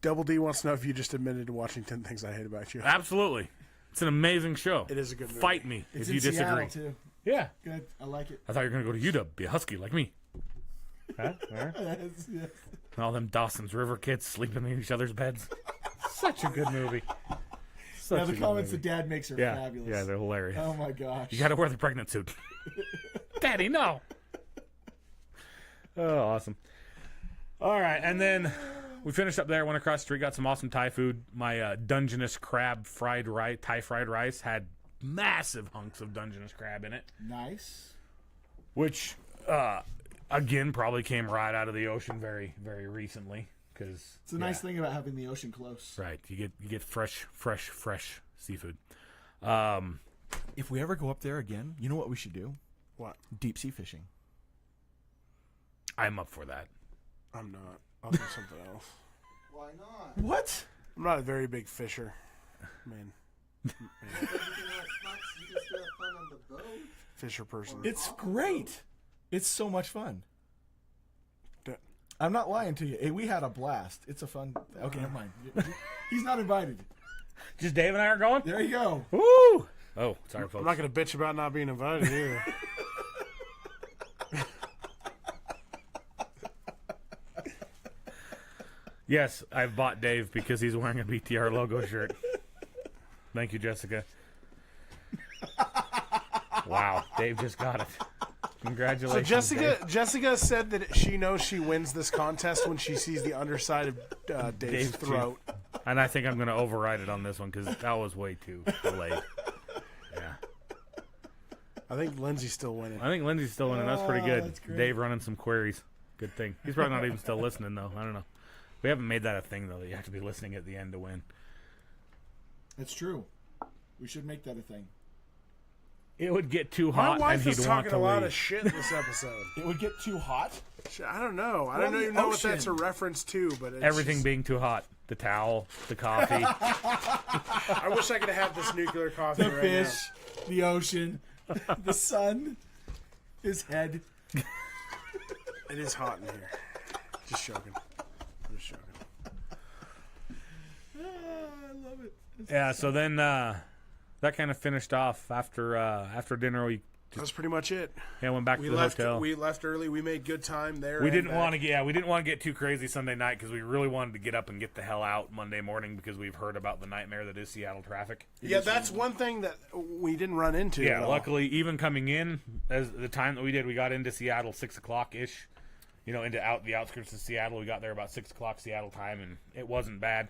Double D wants to know if you just admitted to watching 10 Things I Hate About You. Absolutely. It's an amazing show. It is a good movie. Fight me It's if in you disagree. Seattle, too. Yeah. Good. I like it. I thought you were going to go to UW, be a husky like me. Huh? There? Yes. And all them Dawson's River kids sleeping in each other's beds. Such a good movie. Such Now, a the good comments movie. that Dad makes are Yeah, fabulous. yeah, they're hilarious. Oh, my gosh. You got to wear the pregnant suit. Daddy, no. Oh, awesome. All right, and then we finished up there, went across the street, got some awesome Thai food. My Dungeness crab fried rice, Thai fried rice, had massive hunks of Dungeness crab in it, Nice. which, again, probably came right out of the ocean very, very recently. Cause, It's a nice thing about having the ocean close. Right, you get fresh seafood. If we ever go up there again, you know what we should do? What? Deep sea fishing. I'm up for that. I'm not. I'll do something else. Why not? What? I'm not a very big fisher. Man. Everything else sucks. You can still have fun on the boat. Fisher person. It's great. It's so much fun. D- I'm not lying to you. Hey, we had a blast. It's a fun... Okay, never mind. He's not invited. Just Dave and I are going? There you go. Woo! Oh, sorry, folks. I'm not going to bitch about not being invited either. Yes, I've bought Dave because he's wearing a BtR logo shirt. Thank you, Jessica. Wow, Dave just got it. Congratulations. So Dave. Jessica said that she knows she wins this contest when she sees the underside of Dave's Dave's throat. And I think I'm going to override it on this one because that was way too delayed. Yeah. I think Lindsay's still winning. I think Lindsay's still winning. That's pretty good. that's great. Dave running some queries. Good thing. He's probably not even still listening, though. I don't know. We haven't made that a thing, though, that you have to be listening at the end to win. It's true. We should make that a thing. It would get too My hot, and wife he'd is want talking to a lot leave. of shit this episode. It would get too hot? I don't know. I We're don't on the even know what ocean. that's a reference to, but it's Everything just- being too hot. The towel, the coffee. I wish I could have this nuclear coffee The right fish, the ocean, the sun, his head. now. It is hot in here. Just joking. I'm just joking. I love it. Yeah, so then that kind of finished off after dinner. We That was pretty much it. went back We to the left. hotel. We left early. We made good time there. We and didn't back. want to we didn't want to get too crazy Sunday night because we really wanted to get up and get the hell out Monday morning because we've heard about the nightmare that is Seattle traffic. Yeah, that's one thing that we didn't run into. Yeah, at all. luckily, even coming in as the time that we did, we got into Seattle 6:00 ish, into the outskirts of Seattle. We got there about 6 o'clock Seattle time, and it wasn't bad.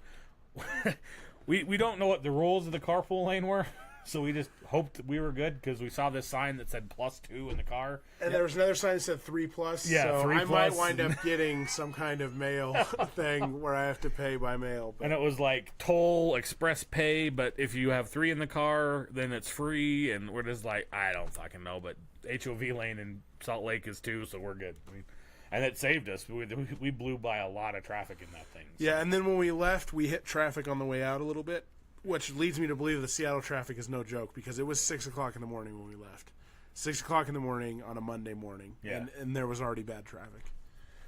we don't know what the rules of the carpool lane were, so we just hoped we were good because we saw this sign that said +2 in the car. And there was another sign that said 3+. Yeah, so 3+. I might wind up getting some kind of mail thing where I have to pay by mail. But And it was like toll, express pay, but if you have 3 in the car, then it's free. And we're just like, I don't fucking know, but HOV lane in Salt Lake is 2, so we're good. And it saved us. We blew by a lot of traffic in that thing. So. yeah, and then when we left, we hit traffic on the way out a little bit, which leads me to believe the Seattle traffic is no joke because it was 6 o'clock in the morning when we left. 6 o'clock in the morning on a Monday morning, Yeah. and there was already bad traffic.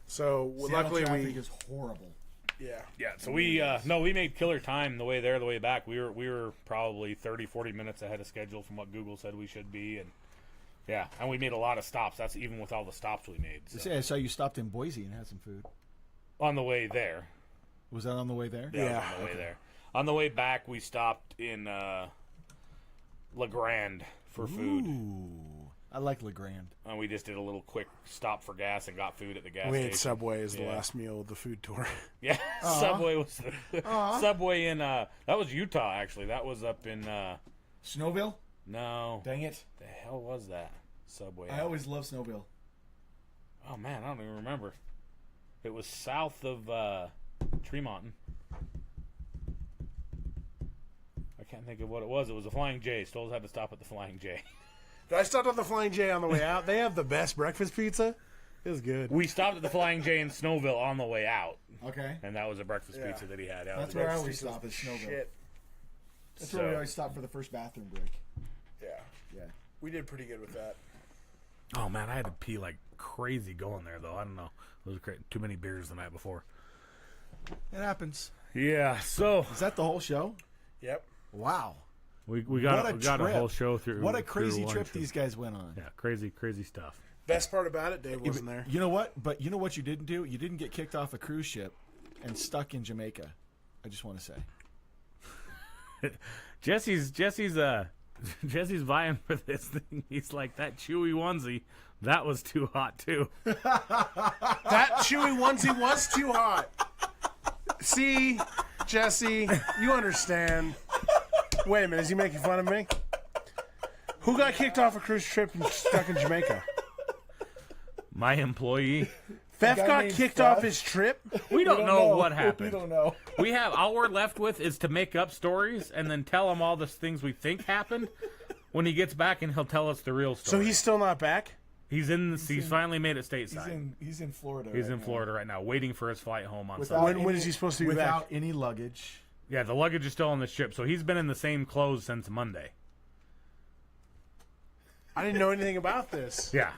So Seattle luckily traffic is horrible. yeah. So we made killer time the way there, the way back. We were probably 30, 40 minutes ahead of schedule from what Google said we should be, and we made a lot of stops. That's even with all the stops we made. So. I saw you stopped in Boise and had some food. On the way there. Was that on the way there? Yeah, it was on the way there. On the way back, we stopped in La Grande for food. Ooh, I like LeGrand. And we just did a little quick stop for gas and got food at the gas We station. ate Subway as the last meal of the food tour. Yeah, Subway was Subway in that was Utah actually. That was up in Snowville? no. Dang it. The hell was that? Subway. I always love Snowville. Oh man, I don't even remember. It was south of Tremonton. I can't think of what it was. It was a Flying J. Stoles had to stop at the Flying J. I stopped at the Flying J on the way out. They have the best breakfast pizza. It was good. We stopped at the Flying J in Snowville on the way out, Okay. and that was a breakfast Yeah. pizza that he had. That's where I always stop, is Snowville. Shit. That's where we always stop for the first bathroom break. Yeah. Yeah. We did pretty good with that. Oh man, I had to pee like crazy going there though. I don't know. It was too many beers the night before. It happens. Yeah. So Is that the whole show? Yep. Wow. we got What a we got a trip. whole show through. What a through crazy lunch. trip these guys went on. Yeah, crazy stuff. Best part about it, Dave wasn't there. You know what? But you know what you didn't do? You didn't get kicked off a cruise ship and stuck in Jamaica. I just want to say. Jesse's vying for this thing. He's like, that chewy onesie, that was too hot too. That chewy onesie was too hot. See, Jesse, you understand. Wait a minute, is he making fun of me? Who got kicked off a cruise trip and stuck in Jamaica? My employee. Theft guy got named kicked Theft? off his trip? We don't know what We happened. don't know. We have all we're left with is to make up stories and then tell him all the things we think happened. When he gets back, and he'll tell us the real So story. he's still not back? He's finally made it stateside. He's in Florida. He's right in now. Florida right now, waiting for his flight home on Without Sunday. When is he supposed to be without back? any luggage. Yeah, the luggage is still on the ship, so he's been in the same clothes since Monday. I didn't know anything about this. Yeah.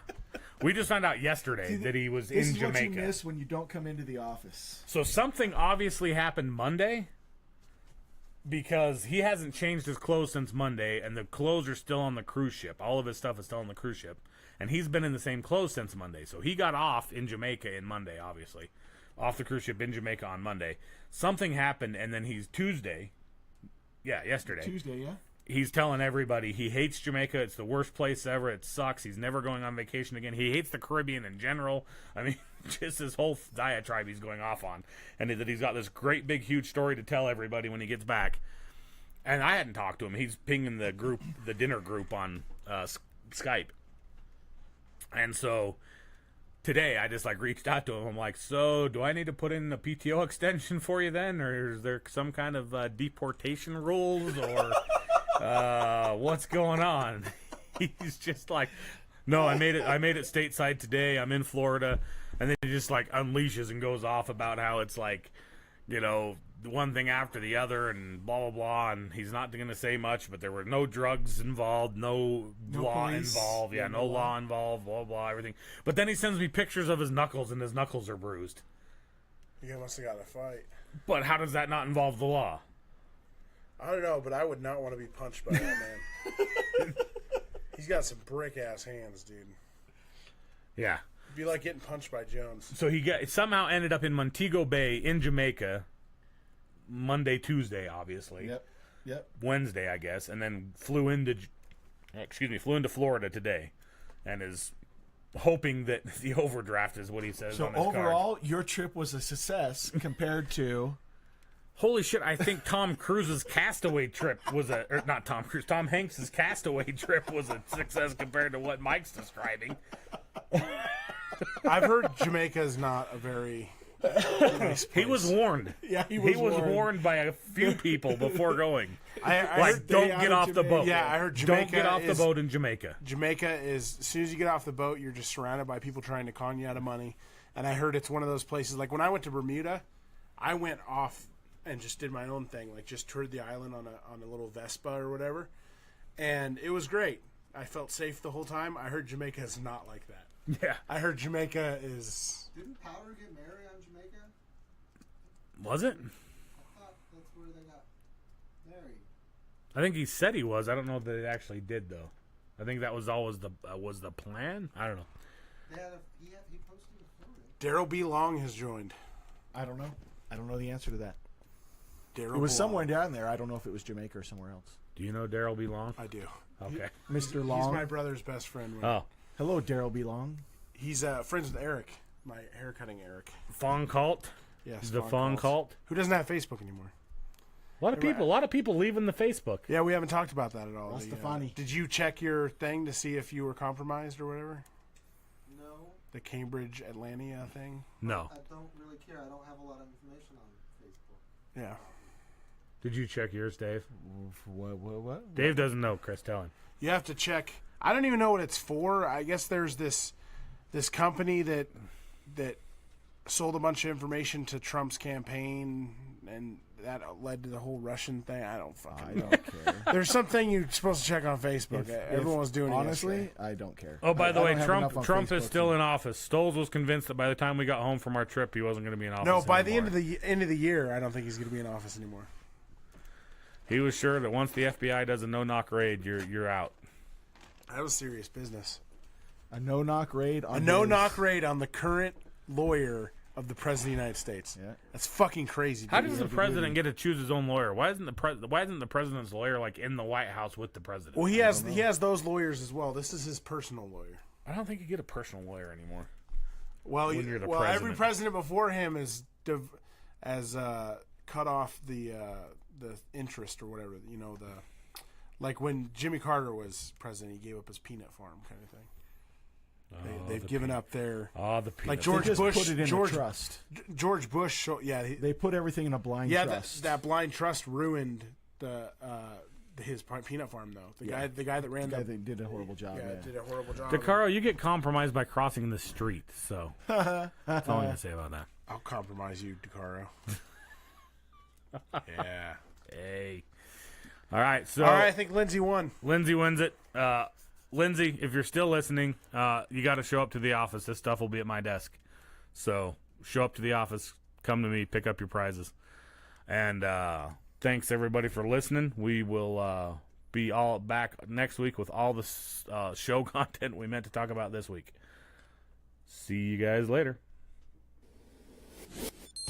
We just found out yesterday that he was This in is what you Jamaica. miss when you don't come into the office. So something obviously happened Monday because he hasn't changed his clothes since Monday, and the clothes are still on the cruise ship. All of his stuff is still on the cruise ship. And he's been in the same clothes since Monday. So he got off in Jamaica in Monday, obviously. Off the cruise ship in Jamaica on Monday. Something happened, and then he's Tuesday. Yeah, yesterday. Tuesday, yeah? He's telling everybody he hates Jamaica. It's the worst place ever. It sucks. He's never going on vacation again. He hates the Caribbean in general. I mean, just this whole diatribe he's going off on. And that he's got this great, big, huge story to tell everybody when he gets back. And I hadn't talked to him. He's pinging the group, the dinner group on Skype. And so today I just reached out to him. I'm like, so do I need to put in a PTO extension for you then? Or is there some kind of deportation rules or... what's going on? He's just like, no, I made it stateside today. I'm in Florida. And then he just unleashes and goes off about how it's one thing after the other and blah, blah, blah. And he's not going to say much, but there were no drugs involved, no law police. involved. Yeah, no law involved, blah, blah, everything. But then he sends me pictures of his knuckles, and his knuckles are bruised. You must have got in a fight. But how does that not involve the law? I don't know, but I would not want to be punched by that man. He's got some brick-ass hands, dude. Yeah. It'd be like getting punched by Jones. So he somehow ended up in Montego Bay in Jamaica Monday, Tuesday, obviously. Yep. Wednesday, I guess, and then flew into Florida today, and is hoping that the overdraft is what he says So on his card. overall, your trip was a success compared to. Holy shit, I think Tom Cruise's Castaway trip was or not Tom Cruise, Tom Hanks's Castaway trip was a success compared to what Mike's describing. I've heard Jamaica is not a very nice place. He was warned. Yeah, He was warned by a few people before going. I Like, heard don't out get of off the Jamaica. boat. Yeah, I heard Jamaica Don't get off the is- boat in Jamaica. Jamaica is, as soon as you get off the boat, you're just surrounded by people trying to con you out of money. And I heard it's one of those places, like when I went to Bermuda, I went off and just did my own thing, like just toured the island on a little Vespa or whatever. And it was great. I felt safe the whole time. I heard Jamaica is not like that. Yeah. I heard Jamaica is... Didn't Powder get married on Jamaica? Was it? I thought that's where they got married. I think he said he was. I don't know that it actually did, though. I think that was always was the plan. I don't know. They had he posted a photo. Daryl B. Long has joined. I don't know. I don't know the answer to that. Daryl It was B. somewhere Long. down there. I don't know if it was Jamaica or somewhere else. Do you know Daryl B. Long? I do. Okay. Mr. He's Long. my brother's best friend. Oh, Hello, Daryl B. Long. He's friends with Eric, my haircutting Eric. Fong Cult. Yes, The Fong Cult. Who doesn't have Facebook anymore? A lot of people leaving the Facebook. Yeah, we haven't talked about that at all. Rastafani. Did you check your thing to see if you were compromised or whatever? No, The Cambridge Atlantia thing? No. I don't really care. I don't have a lot of information on Facebook. Yeah. Did you check yours, Dave? What? Dave doesn't know. Chris, tell him. You have to check. I don't even know what it's for. I guess there's this company that sold a bunch of information to Trump's campaign, and that led to the whole Russian thing. I don't I fucking know. don't care. There's something you're supposed to check on Facebook. Everyone was doing it honestly, yesterday. I don't care. Oh, by I the way, don't have enough on Trump is Facebook still to- in office. Stoles was convinced that by the time we got home from our trip, he wasn't going to be in office. No, by the anymore. end of the year, I don't think he's going to be in office anymore. He was sure that once the FBI does a no-knock raid, you're out. That was serious business. A no-knock raid on A no-knock raid on the current lawyer of the President of the United States. Yeah. That's fucking crazy. How dude. does the president get to choose his own lawyer? Why isn't the president's lawyer like in the White House with the president? Well, he has those lawyers as well. This is his personal lawyer. I don't think you get a personal lawyer anymore. Well, When you're the every president. president before him has cut off the interest or whatever. You know, like when Jimmy Carter was president, he gave up his peanut farm kind of thing. They've given up their the peanut. like They George just Bush. put it in George a trust. George Bush. They put everything in a blind trust. That blind trust ruined his peanut farm though. The guy that ran guy the that did a horrible job. yeah, Yeah. did a horrible job. DeCaro, you get compromised by crossing the street. So that's all I'm gonna say about that. I'll compromise you, DeCaro. Yeah. Hey. All right. So All right, I think Lindsay won. Lindsay wins it. Lindsay, if you're still listening, you got to show up to the office. This stuff will be at my desk. So show up to the office. Come to me. Pick up your prizes. And thanks, everybody, for listening. We will be all back next week with all the show content we meant to talk about this week. See you guys later.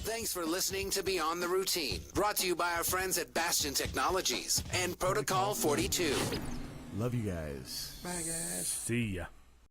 Thanks for listening to Beyond the Routine, brought to you by our friends at Bastion Technologies and Protocol 42. Love you guys. Bye, guys. See ya.